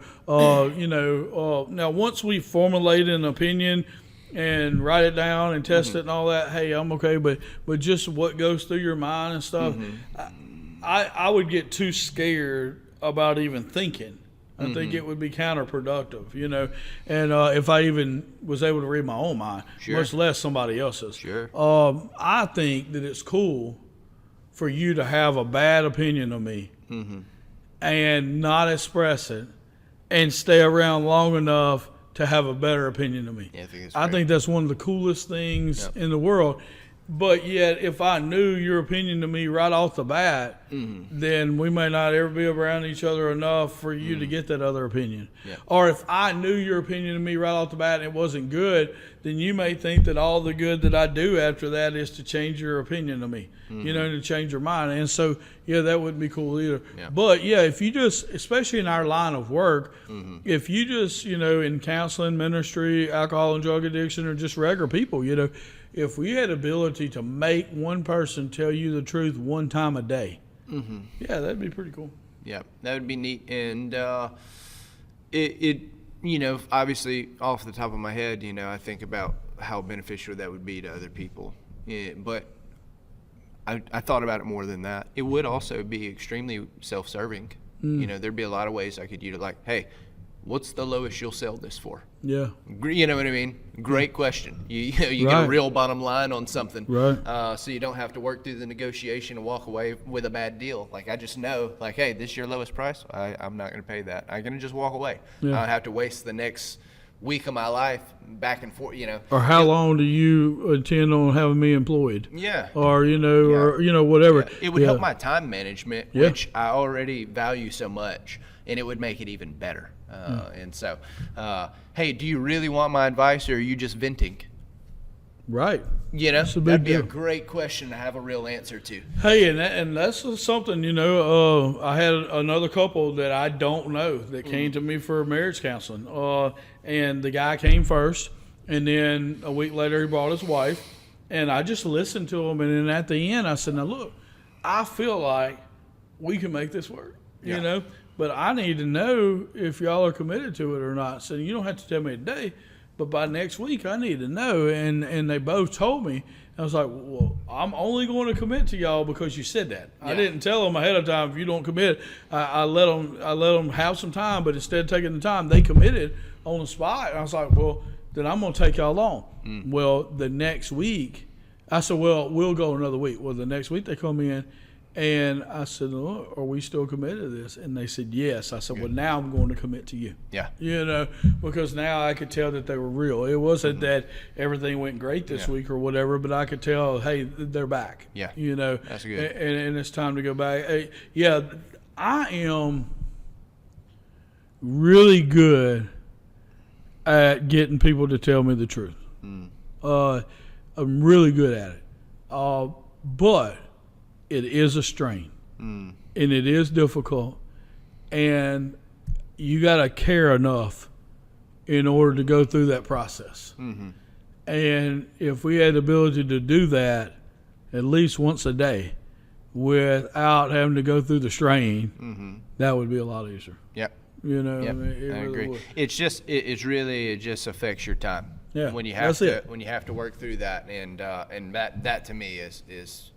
once we formulate an opinion and write it down and test it and all that, hey, I'm okay. But just what goes through your mind and stuff, I would get too scared about even thinking. I think it would be counterproductive, and if I even was able to read my own mind, much less somebody else's. Sure. I think that it's cool for you to have a bad opinion of me and not express it and stay around long enough to have a better opinion of me. Yeah, I think that's one of the coolest things in the world. But yet, if I knew your opinion to me right off the bat, then we may not ever be around each other enough for you to get that other opinion. Yeah. Or if I knew your opinion to me right off the bat and it wasn't good, then you may think that all the good that I do after that is to change your opinion of me, to change your mind. And so, that wouldn't be cool either. Yeah. But, if you just, especially in our line of work, if you just, in counseling, ministry, alcohol and drug addiction, or just regular people, if we had ability to make one person tell you the truth one time a day, that'd be pretty cool. Yeah, that would be neat. And obviously off the top of my head, I think about how beneficial that would be to other people. Yeah, but I thought about it more than that. It would also be extremely self-serving. There'd be a lot of ways I could use it. Like, hey, what's the lowest you'll sell this for? Yeah. You know what I mean? Great question. You get Right. a real bottom line on something. Right. So you don't have to work through the negotiation and walk away with a bad deal. Like, I just know, like, hey, this is your lowest price. I'm not going to pay that. I'm going to just walk away. Yeah. I don't have to waste the next week of my life back and forth, Or how long do you intend on having me employed? Yeah. Or, or, whatever. Yeah. It would help my time management, which I already value so much, and it would make it even better. And so, hey, do you really want my advice, or are you just venting? Right. That'd be a great question to have a real answer to. Hey, and that's something, I had another couple that I don't know that came to me for marriage counseling. And the guy came first, and then a week later he brought his wife, and I just listened to him. And then at the end I said, now look, I feel like we can make this work, but I need to know if y'all are committed to it or not. So you don't have to tell me today, but by next week I need to know. And they both told me. I was like, well, I'm only going to commit to y'all because you said that. Yeah. I didn't tell them ahead of time, if you don't commit, I let them have some time, but instead of taking the time, they committed on the spot. And I was like, well, then I'm going to take y'all on. Well, the next week, I said, well, we'll go another week. Well, the next week they come in, and I said, oh, are we still committed to this? And they said, yes. I said, well, now I'm going to commit to you. Yeah. Because now I could tell that they were real. It wasn't that everything went great this week or whatever, but I could tell, hey, they're back. Yeah. That's good. And it's time to go back. I am really good at getting people to tell me the truth. I'm really good at it. But it is a strain, and it is difficult, and you got to care enough in order to go through that process. And if we had the ability to do that at least once a day without having to go through the strain, that would be a lot easier. Yep. I mean, it I really agree. would. It just affects your time. Yeah, when you have to work through that, and that to me is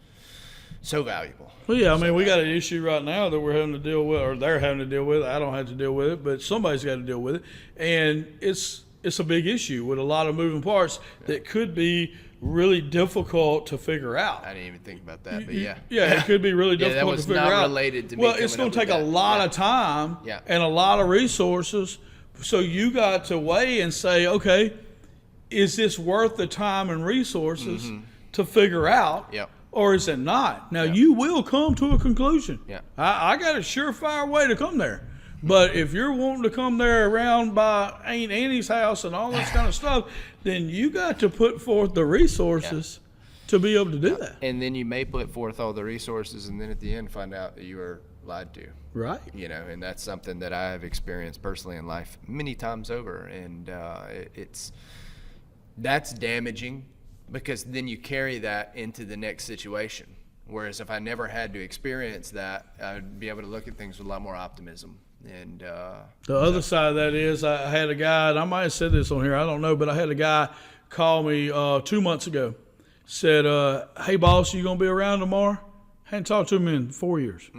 so valuable. Well, yeah, I mean, we got an issue right now that we're having to deal with, or they're having to deal with. I don't have to deal with it, but somebody's got to deal with it, and it's a big issue with a lot of moving parts that could be really difficult to figure out. I didn't even think about that, but yeah. Yeah, it could be really difficult to figure out. That was not related to me. Well, it's going to take a lot of time and a lot of resources, so you got to weigh and say, okay, is this worth the time and resources to figure out? Yep. Or is it not? Now, you will come to a conclusion. Yeah. I got a surefire way to come there. But if you're wanting to come there around by Aunt Annie's house and all this kind of stuff, then you got to put forth the resources to be able to do that. And then you may put forth all the resources and then at the end find out that you were lied to. Right. And that's something that I have experienced personally in life many times over. And that's damaging, because then you carry that into the next situation. Whereas if I never had to experience that, I'd be able to look at things with a lot more optimism. And the other side of that is, I had a guy, and I might have said this on here, I don't know, but I had a guy call me 2 months ago, said, hey, boss, you going to be around tomorrow? Hadn't talked to him in 4 years.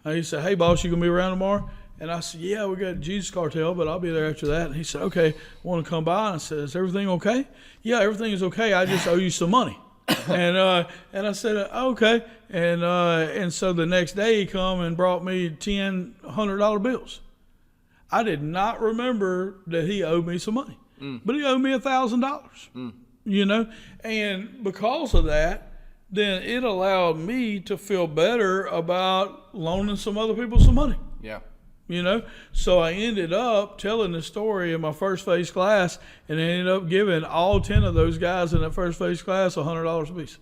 He said, hey, boss, you going to be around tomorrow? And I said, yeah, we got Jesus Cartel, but I'll be there after that. And he said, okay, I want to come by. And I said, is everything okay? Yeah, everything is okay. I just owe you some money. And I said, okay. And so the next day he come and brought me 10 $100 bills. I did not remember that he owed me some money, but he owed me $1,000, and because of that, then it allowed me to feel better about loaning some other people some money. Yeah. So I ended up telling the story in my first phase class, and I ended up giving all 10 of those guys in that first phase class $100 apiece.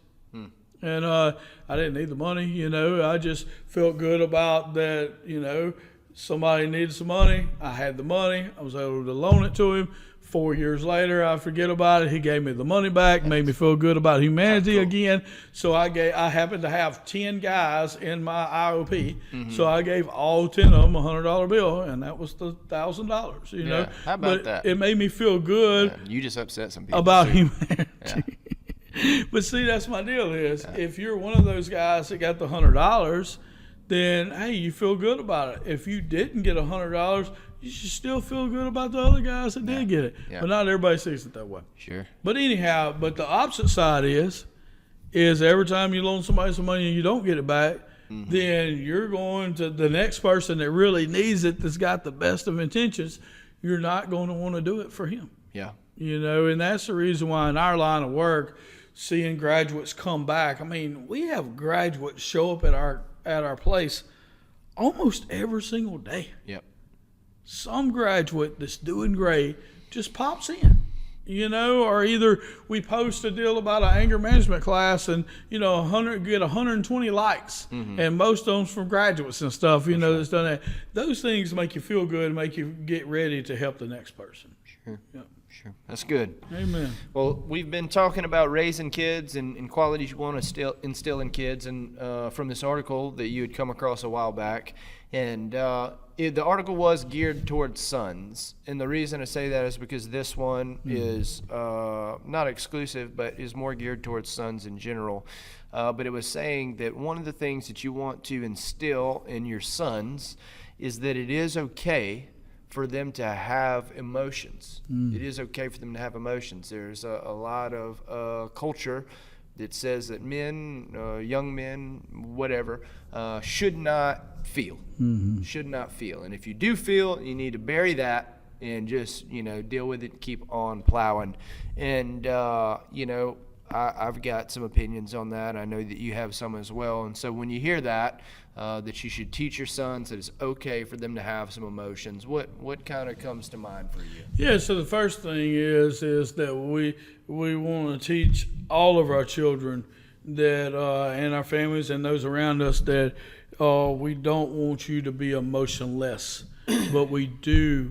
And I didn't need the money, I just felt good about that, somebody needed some money. I had the money. I was able to loan it to him. 4 years later, I forget about it. He gave me the money back, made me feel good about humanity again. So I happened to have 10 guys in my IOP. So I gave all 10 of them a $100 bill, and that was the $1,000, How about that? It made me feel good. You just upset some people about humanity. But see, that's my deal is, if you're one of those guys that got the $100, then, hey, you feel good about it. If you didn't get $100, you should still feel good about the other guys that did get it. But not everybody sees it that way. Sure. But anyhow, the opposite side is every time you loan somebody some money and you don't get it back, then you're going to the next person that really needs it, that's got the best of intentions, you're not going to want to do it for him. Yeah. You know, and that's the reason why in our line of work, seeing graduates come back. I mean, we have graduates show up at our place almost every single day. Yep. Some graduate that's doing great just pops in, you know, or either we post a deal about an anger management class and, you know, 120 likes, and most of them from graduates and stuff, you know, that's done that. Those things make you feel good, make you get ready to help the next person. Sure. Yep. Sure. That's good. Amen. Well, we've been talking about raising kids and qualities you want to instill in kids, and from this article that you had come across a while back, and the article was geared towards sons, and the reason I say that is because this one is not exclusive, but is more geared towards sons in general. But it was saying that one of the things that you want to instill in your sons is that it is okay for them to have emotions. It is okay for them to have emotions. There's a lot of culture that says that men, young men, whatever, should not feel. Should not feel. And if you do feel, you need to bury that and just, you know, deal with it and keep on plowing. And, you know, I've got some opinions on that. I know that you have some as well. And so when you hear that you should teach your sons that it's okay for them to have some emotions, what kind of comes to mind for you? Yeah, so the first thing is that we want to teach all of our children that and our families and those around us that we don't want you to be emotionless. But we do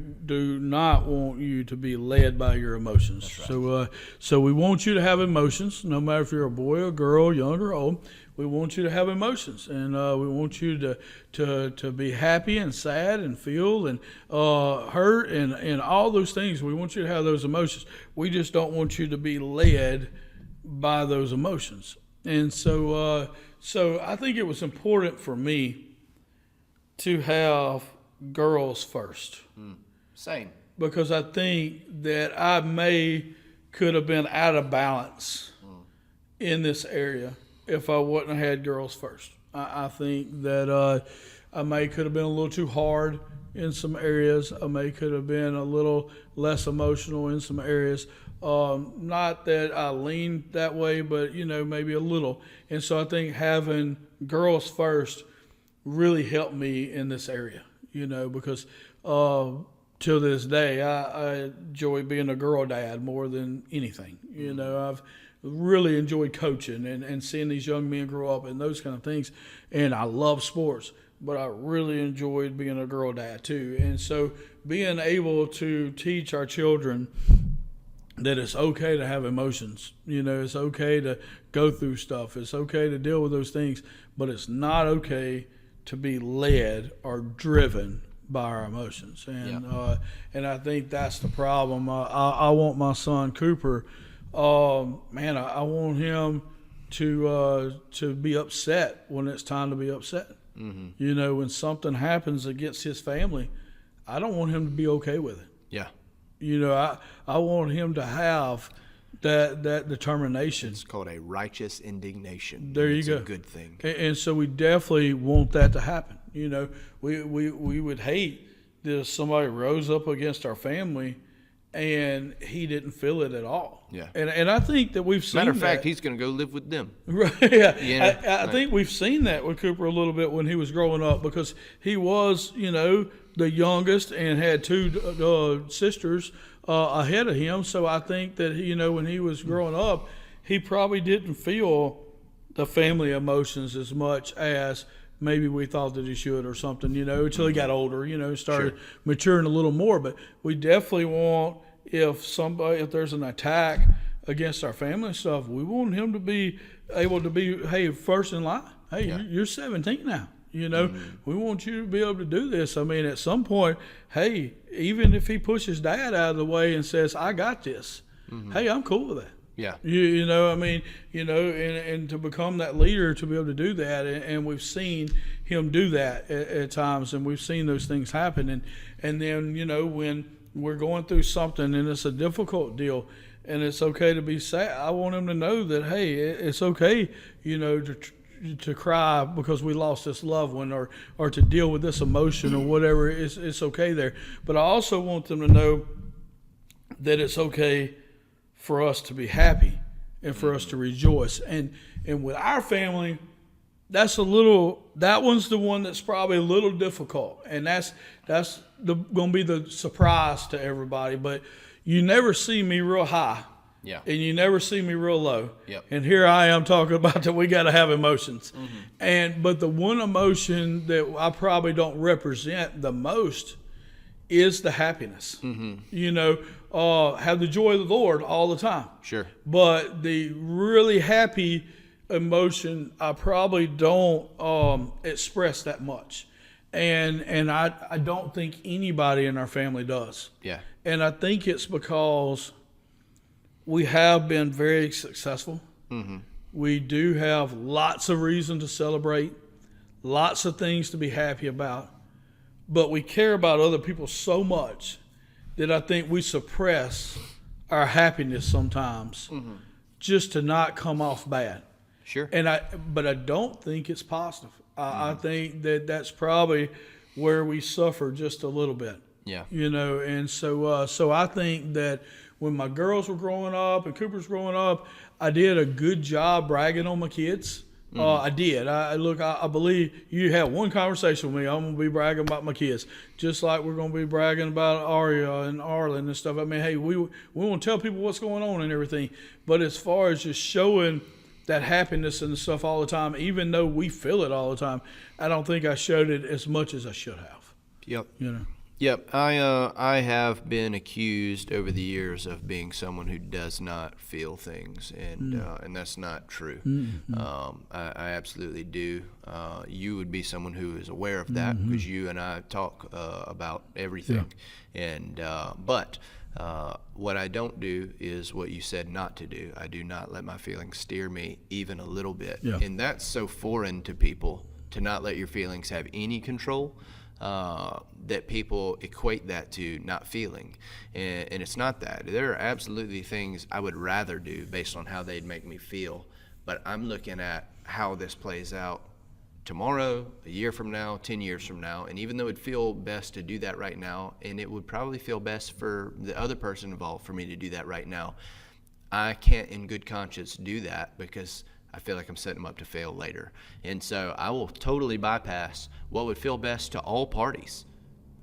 not want you to be led by your emotions. That's right. So we want you to have emotions, no matter if you're a boy or girl, young or old. We want you to have emotions, and we want you to be happy and sad and feel and hurt and all those things. We want you to have those emotions. We just don't want you to be led by those emotions. And so I think it was important for me to have girls first. Same. Because I think that I could have been out of balance in this area if I wouldn't have had girls first. I think that I could have been a little too hard in some areas. I could have been a little less emotional in some areas. Not that I leaned that way, but, you know, maybe a little. And so I think having girls first really helped me in this area. You know, because till this day, I enjoy being a girl dad more than anything. You know, I've really enjoyed coaching and seeing these young men grow up and those kind of things. And I love sports, but I really enjoyed being a girl dad too. And so being able to teach our children that it's okay to have emotions. You know, it's okay to go through stuff. It's okay to deal with those things, but it's not okay to be led or driven by our emotions. And I think that's the problem. I want my son Cooper, I want him to be upset when it's time to be upset. You know, when something happens against his family, I don't want him to be okay with it. Yeah. You know, I want him to have that determination. It's called a righteous indignation. There you go. It's a good thing. And so we definitely want that to happen. You know, we would hate that if somebody rose up against our family and he didn't feel it at all. Yeah. And I think that we've seen Matter of fact, that. he's going to go live with them. Right. Yeah. You know, I think we've seen that with Cooper a little bit when he was growing up, because he was, you know, the youngest and had two sisters ahead of him. So I think that, you know, when he was growing up, he probably didn't feel the family emotions as much as maybe we thought that he should or something, you know, until he got older, you know, started maturing a little more. But we definitely want, if there's an attack against our family and stuff, we want him to be able to be, hey, first in line. Hey, you're 17 now. You know, we want you to be able to do this. I mean, at some point, hey, even if he pushes dad out of the way and says, I got this, hey, I'm cool with that. Yeah. You know, I mean, you know, and to become that leader, to be able to do that. And we've seen him do that at times, and we've seen those things happen. And then, you know, when we're going through something and it's a difficult deal and it's okay to be sad, I want him to know that, hey, it's okay, you know, to cry because we lost this loved one, or to deal with this emotion or whatever. It's okay there. But I also want them to know that it's okay for us to be happy and for us to rejoice. And with our family, that one's the one that's probably a little difficult, and that's going to be the surprise to everybody. But you never see me real high, and you never see me real low. And here I am talking about that we got to have emotions, but the one emotion that I probably don't represent the most is the happiness. You know, have the joy of the Lord all the time. Sure. But the really happy emotion, I probably don't express that much, and I don't think anybody in our family does. Yeah. And I think it's because we have been very successful. We do have lots of reason to celebrate, lots of things to be happy about, but we care about other people so much that I think we suppress our happiness sometimes just to not come off bad. Sure. But I don't think it's positive. I think that's probably where we suffer just a little bit. Yeah. You know, and so I think that when my girls were growing up and Cooper's growing up, I did a good job bragging on my kids. I did. I believe you had one conversation with me. I'm going to be bragging about my kids, just like we're going to be bragging about Aria and Arlen and stuff. I mean, hey, we want to tell people what's going on and everything. But as far as just showing that happiness and stuff all the time, even though we feel it all the time, I don't think I showed it as much as I should have. Yep. You know. Yep. I have been accused over the years of being someone who does not feel things, and that's not true. I absolutely do. You would be someone who is aware of that because you and I talk about everything, and but. What I don't do is what you said not to do. I do not let my feelings steer me even a little bit. And that's so foreign to people, to not let your feelings have any control, that people equate that to not feeling. And it's not that. There are absolutely things I would rather do based on how they'd make me feel. But I'm looking at how this plays out tomorrow, a year from now, 10 years from now, and even though it'd feel best to do that right now, and it would probably feel best for the other person involved for me to do that right now, I can't in good conscience do that because I feel like I'm setting them up to fail later. And so I will totally bypass what would feel best to all parties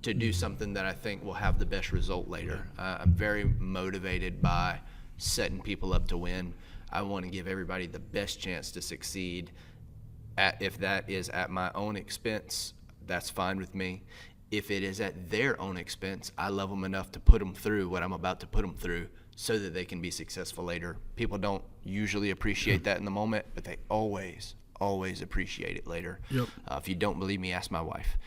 to do something that I think will have the best result later. I'm very motivated by setting people up to win. I want to give everybody the best chance to succeed. If that is at my own expense, that's fine with me. If it is at their own expense, I love them enough to put them through what I'm about to put them through so that they can be successful later. People don't usually appreciate that in the moment, but they always appreciate it later. If you don't believe me, ask my wife.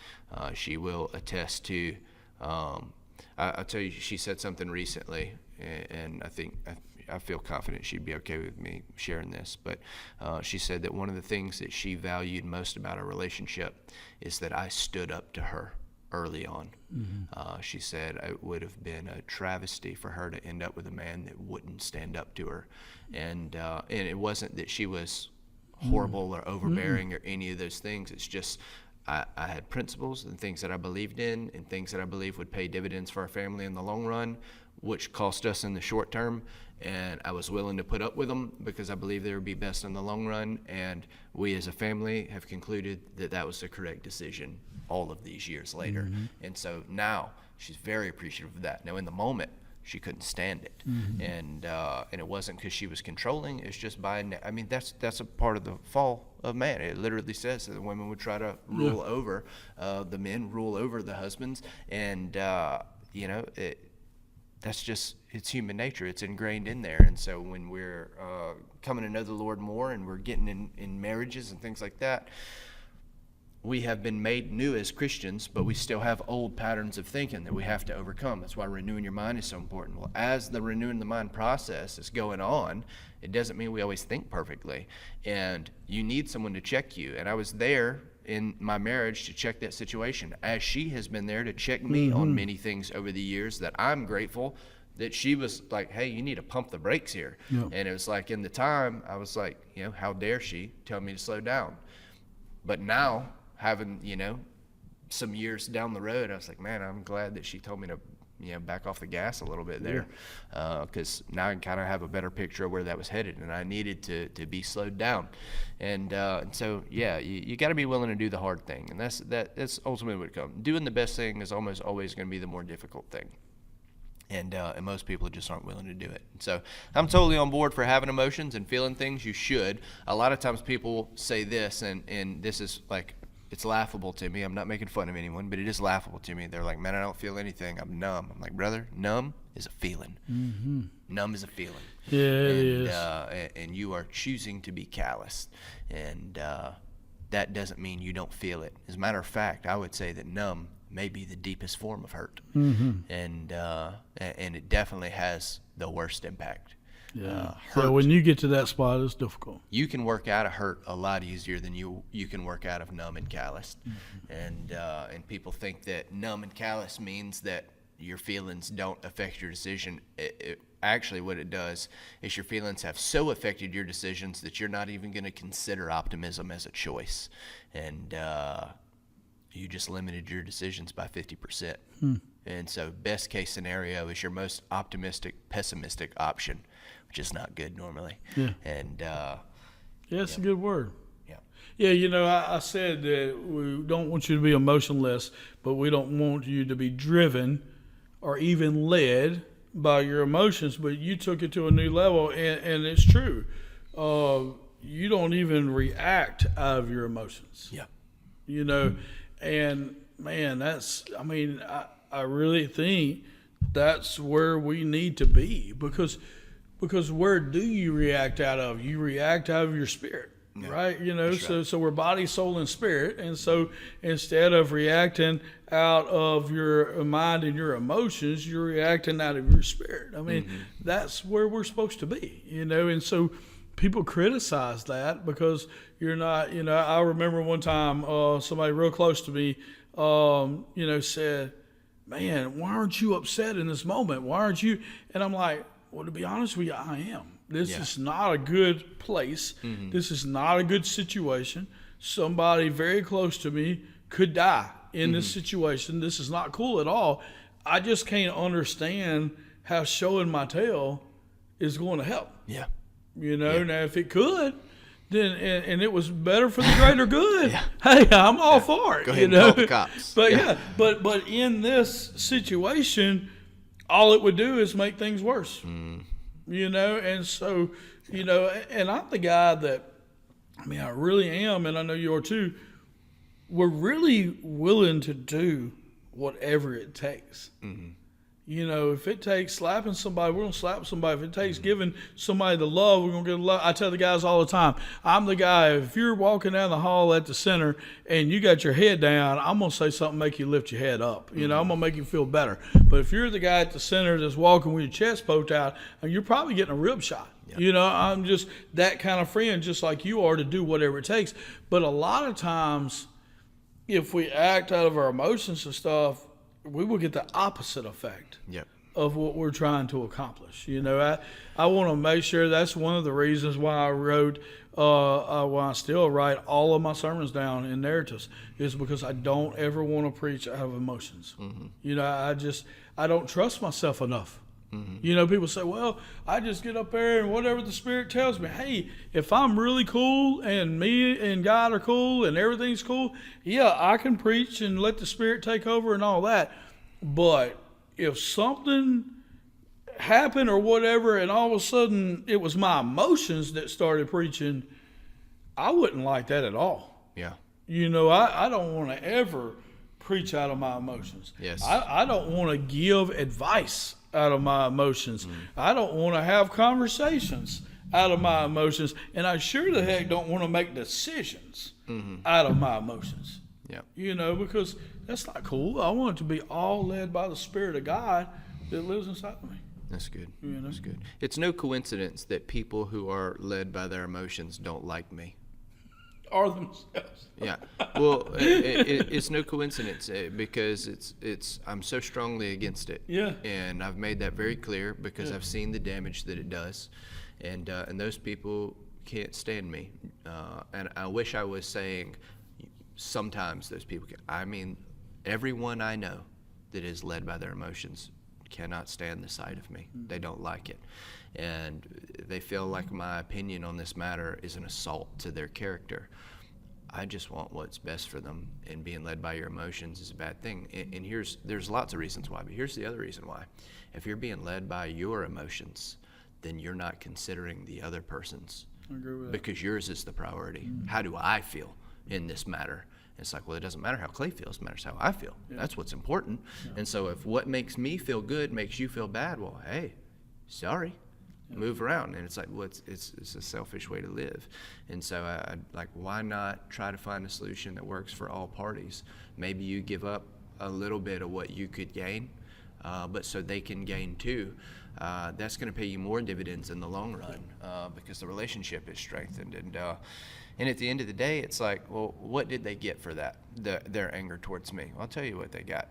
She will attest to, I'll tell you, she said something recently, and I feel confident she'd be okay with me sharing this, but she said that one of the things that she valued most about our relationship is that I stood up to her early on. She said it would have been a travesty for her to end up with a man that wouldn't stand up to her, and it wasn't that she was horrible or overbearing or any of those things. It's just I had principles and things that I believed in and things that I believe would pay dividends for our family in the long run, which cost us in the short term, and I was willing to put up with them because I believe they would be best in the long run, and we as a family have concluded that that was the correct decision all of these years later. And so now she's very appreciative of that. Now in the moment, she couldn't stand it, and it wasn't because she was controlling. It's just that's a part of the fall of man. It literally says that the women would try to rule over the men, rule over the husbands, and that's just, it's human nature. It's ingrained in there. And so when we're coming to know the Lord more and we're getting in marriages and things like that, we have been made new as Christians, but we still have old patterns of thinking that we have to overcome. That's why renewing your mind is so important. Well, as the renewing the mind process is going on, it doesn't mean we always think perfectly. And you need someone to check you. And I was there in my marriage to check that situation, as she has been there to check me on many things over the years that I'm grateful that she was like, hey, you need to pump the brakes here. And it was like, in the time, I was like, how dare she tell me to slow down? But now, having, some years down the road, I was like, man, I'm glad that she told me to back off the gas a little bit there, because now I can kind of have a better picture of where that was headed, and I needed to be slowed down. And so, you got to be willing to do the hard thing, and that's ultimately what it comes. Doing the best thing is almost always going to be the more difficult thing. And most people just aren't willing to do it. So I'm totally on board for having emotions and feeling things. You should. A lot of times people say this, and this is like, it's laughable to me. I'm not making fun of anyone, but it is laughable to me. They're like, man, I don't feel anything. I'm numb. I'm like, brother, numb is a feeling. Mm-hmm. Numb is a feeling. Yeah, it is. And you are choosing to be calloused. And that doesn't mean you don't feel it. As a matter of fact, I would say that numb may be the deepest form of hurt. Mm-hmm. And it definitely has the worst impact. Yeah. Hurt, so when you get to that spot, it's difficult. You can work out of hurt a lot easier than you can work out of numb and calloused. Mm-hmm. And people think that numb and callous means that your feelings don't affect your decision. Actually, what it does is your feelings have so affected your decisions that you're not even going to consider optimism as a choice. And you just limited your decisions by 50%. And so best case scenario is your most optimistic, pessimistic option, which is not good normally. Yeah. And it's a good word. Yeah. Yeah, I said that we don't want you to be emotionless, but we don't want you to be driven or even led by your emotions. But you took it to a new level, and it's true. You don't even react out of your emotions. Yeah. And man, I really think that's where we need to be, because where do you react out of? You react out of your spirit, right? So we're body, soul, and spirit. And so instead of reacting out of your mind and your emotions, you're reacting out of your spirit. That's where we're supposed to be, and so people criticize that because you're not, I remember one time somebody real close to me, said, man, why aren't you upset in this moment? Why aren't you? And I'm like, well, to be honest with you, I am. This is not a good place. Mm-hmm. This is not a good situation. Somebody very close to me could die in this situation. This is not cool at all. I just can't understand how showing my tail is going to help. Yeah. Now if it could, then and it was better for the greater good. Hey, I'm all for it. Go ahead and call the cops. But but in this situation, all it would do is make things worse. And so and I'm the guy that, I really am, and I know you are too. We're really willing to do whatever it takes. Mm-hmm. If it takes slapping somebody, we're going to slap somebody. If it takes giving somebody the love, we're going to give love. I tell the guys all the time, I'm the guy, if you're walking down the hall at the center and you got your head down, I'm going to say something make you lift your head up. I'm going to make you feel better. But if you're the guy at the center that's walking with your chest poked out, you're probably getting a rib shot. Yep. I'm just that kind of friend, just like you are, to do whatever it takes. But a lot of times, if we act out of our emotions and stuff, we will get the opposite effect of what we're trying to accomplish. I want to make sure that's one of the reasons why I wrote, why I still write all of my sermons down in narratives, is because I don't ever want to preach out of emotions. Mm-hmm. I don't trust myself enough. Mm-hmm. People say, well, I just get up there and whatever the Spirit tells me. Hey, if I'm really cool and me and God are cool and everything's cool, I can preach and let the Spirit take over and all that. But if something happened or whatever and all of a sudden it was my emotions that started preaching, I wouldn't like that at all. Yeah. I don't want to ever preach out of my emotions. Yes. I don't want to give advice out of my emotions. I don't want to have conversations out of my emotions, and I sure the heck don't want to make decisions out of my emotions. Yeah. Because that's not cool. I want it to be all led by the Spirit of God that lives inside of me. That's good. That's good. It's no coincidence that people who are led by their emotions don't like me. Or themselves. Yeah. Well, it's no coincidence because I'm so strongly against it. Yeah. And I've made that very clear because I've seen the damage that it does, and those people can't stand me. And I wish I was saying sometimes those people can. Everyone I know that is led by their emotions cannot stand the sight of me. They don't like it. And they feel like my opinion on this matter is an assault to their character. I just want what's best for them, and being led by your emotions is a bad thing. And there's lots of reasons why, but here's the other reason why. If you're being led by your emotions, then you're not considering the other person's. I agree with that. Because yours is the priority. How do I feel in this matter? It's like, well, it doesn't matter how Clay feels, it matters how I feel. Yeah. That's what's important. Yeah. And so if what makes me feel good makes you feel bad, well, hey, sorry. Move around. And it's like, well, it's a selfish way to live. And so I like, why not try to find a solution that works for all parties? Maybe you give up a little bit of what you could gain, but so they can gain too. That's going to pay you more dividends in the long run, because the relationship is strengthened. And at the end of the day, it's like, well, what did they get for that, their anger towards me? Well, I'll tell you what they got.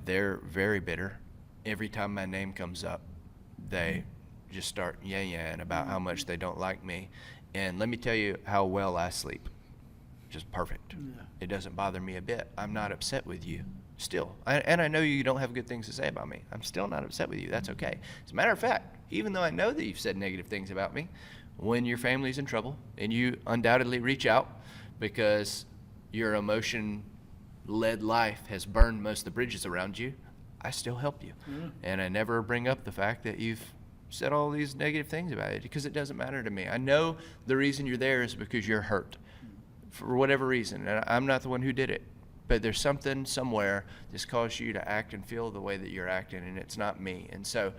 They're very bitter. Every time my name comes up, they just start yeah-yeahing about how much they don't like me. And let me tell you how well I sleep. Just perfect. Yeah. It doesn't bother me a bit. I'm not upset with you still. And I know you don't have good things to say about me. I'm still not upset with you. That's okay. As a matter of fact, even though I know that you've said negative things about me, when your family's in trouble and you undoubtedly reach out because your emotion-led life has burned most of the bridges around you, I still help you. Mm-hmm. And I never bring up the fact that you've said all these negative things about it, because it doesn't matter to me. I know the reason you're there is because you're hurt for whatever reason, and I'm not the one who did it, but there's something somewhere that's caused you to act and feel the way that you're acting, and it's not me. And so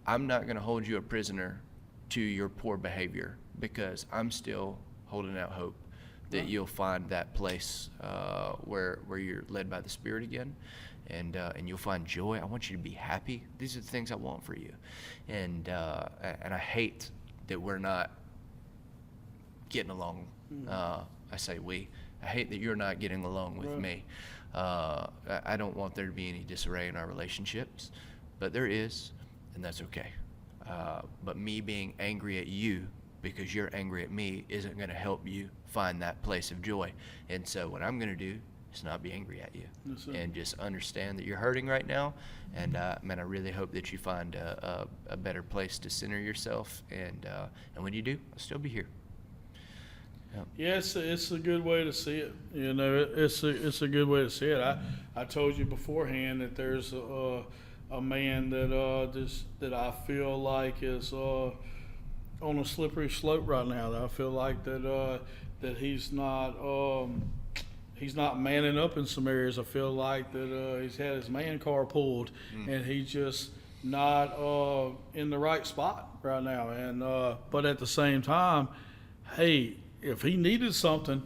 I'm not going to hold you a prisoner to your poor behavior, because I'm still holding out hope that you'll find that place where you're led by the Spirit again, and you'll find joy. I want you to be happy. These are the things I want for you, and I hate that we're not getting along. I say we. I hate that you're not getting along with me. I don't want there to be any disarray in our relationships, but there is, and that's okay. But me being angry at you because you're angry at me isn't going to help you find that place of joy. And so what I'm going to do is not be angry at you, and just understand that you're hurting right now. And man, I really hope that you find a better place to center yourself. And when you do, I'll still be here. Yep. Yes, it's a good way to see it. You know, it's a good way to see it. I told you beforehand that there's a man that I feel like is on a slippery slope right now. That I feel like that he's not manning up in some areas. I feel like that he's had his man car pulled, and he's just not in the right spot right now. And but at the same time, hey, if he needed something,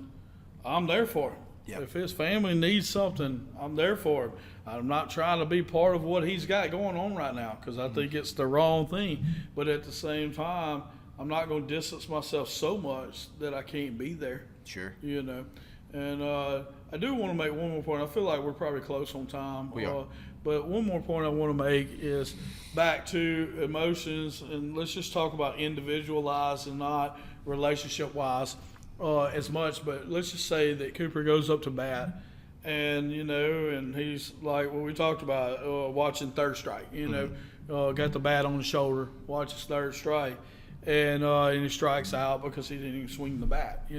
I'm there for him. Yep. If his family needs something, I'm there for him. I'm not trying to be part of what he's got going on right now, because I think it's the wrong thing. But at the same time, I'm not going to distance myself so much that I can't be there. Sure. You know. And I do want to make one more point. I feel like we're probably close on time. We are. But one more point I want to make is back to emotions, and let's just talk about individualized and not relationship-wise as much. But let's just say that Cooper goes up to bat, and and he's like what we talked about, watching third strike. Got the bat on the shoulder, watches third strike, and he strikes out because he didn't even swing the bat.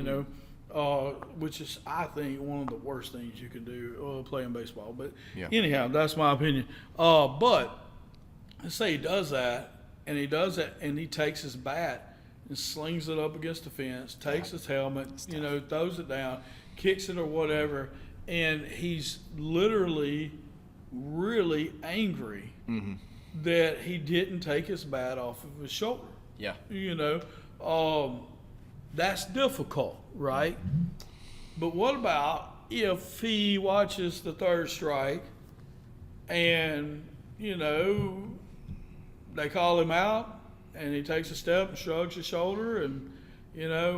Which is, I think, one of the worst things you can do playing baseball. But anyhow, that's my opinion. But let's say he does that, and he takes his bat and slings it up against the fence, takes his helmet, throws it down, kicks it or whatever, and he's literally really angry that he didn't take his bat off of his shoulder. Yeah. That's difficult, right? But what about if he watches the third strike and, they call him out and he takes a step and shrugs his shoulder and,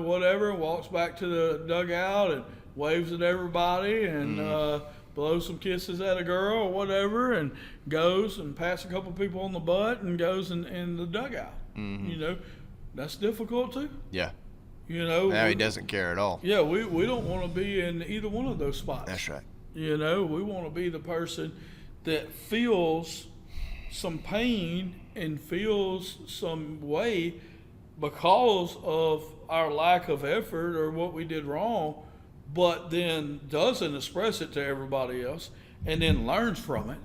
whatever, walks back to the dugout and waves at everybody and blows some kisses at a girl or whatever, and goes and passes a couple people on the butt and goes in the dugout. That's difficult too. Yeah. Now he doesn't care at all. Yeah, we don't want to be in either one of those spots. That's right. We want to be the person that feels some pain and feels some way because of our lack of effort or what we did wrong, but then doesn't express it to everybody else and then learns from it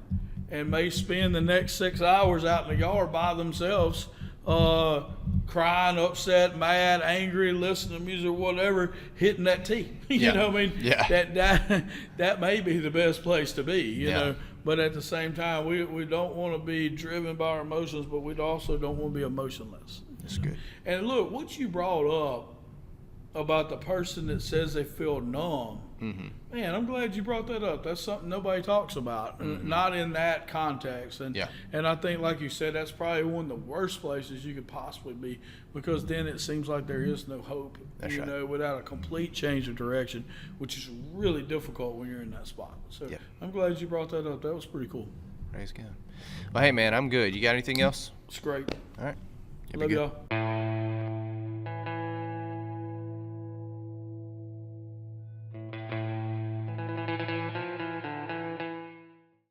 and may spend the next 6 hours out in the yard by themselves, crying, upset, mad, angry, listening to music, whatever, hitting that tee. You know what I mean? Yeah. That may be the best place to be, you know. But at the same time, we don't want to be driven by our emotions, but we also don't want to be emotionless. That's good. And look, what you brought up about the person that says they feel numb, man, I'm glad you brought that up. That's something nobody talks about, not in that context. And and I think, like you said, that's probably one of the worst places you could possibly be, because then it seems like there is no hope, you know, without a complete change of direction, which is really difficult when you're in that spot. So I'm glad you brought that up. That was pretty cool. Praise God. Well, hey, man, I'm good. You got anything else? It's great. All right. Love y'all.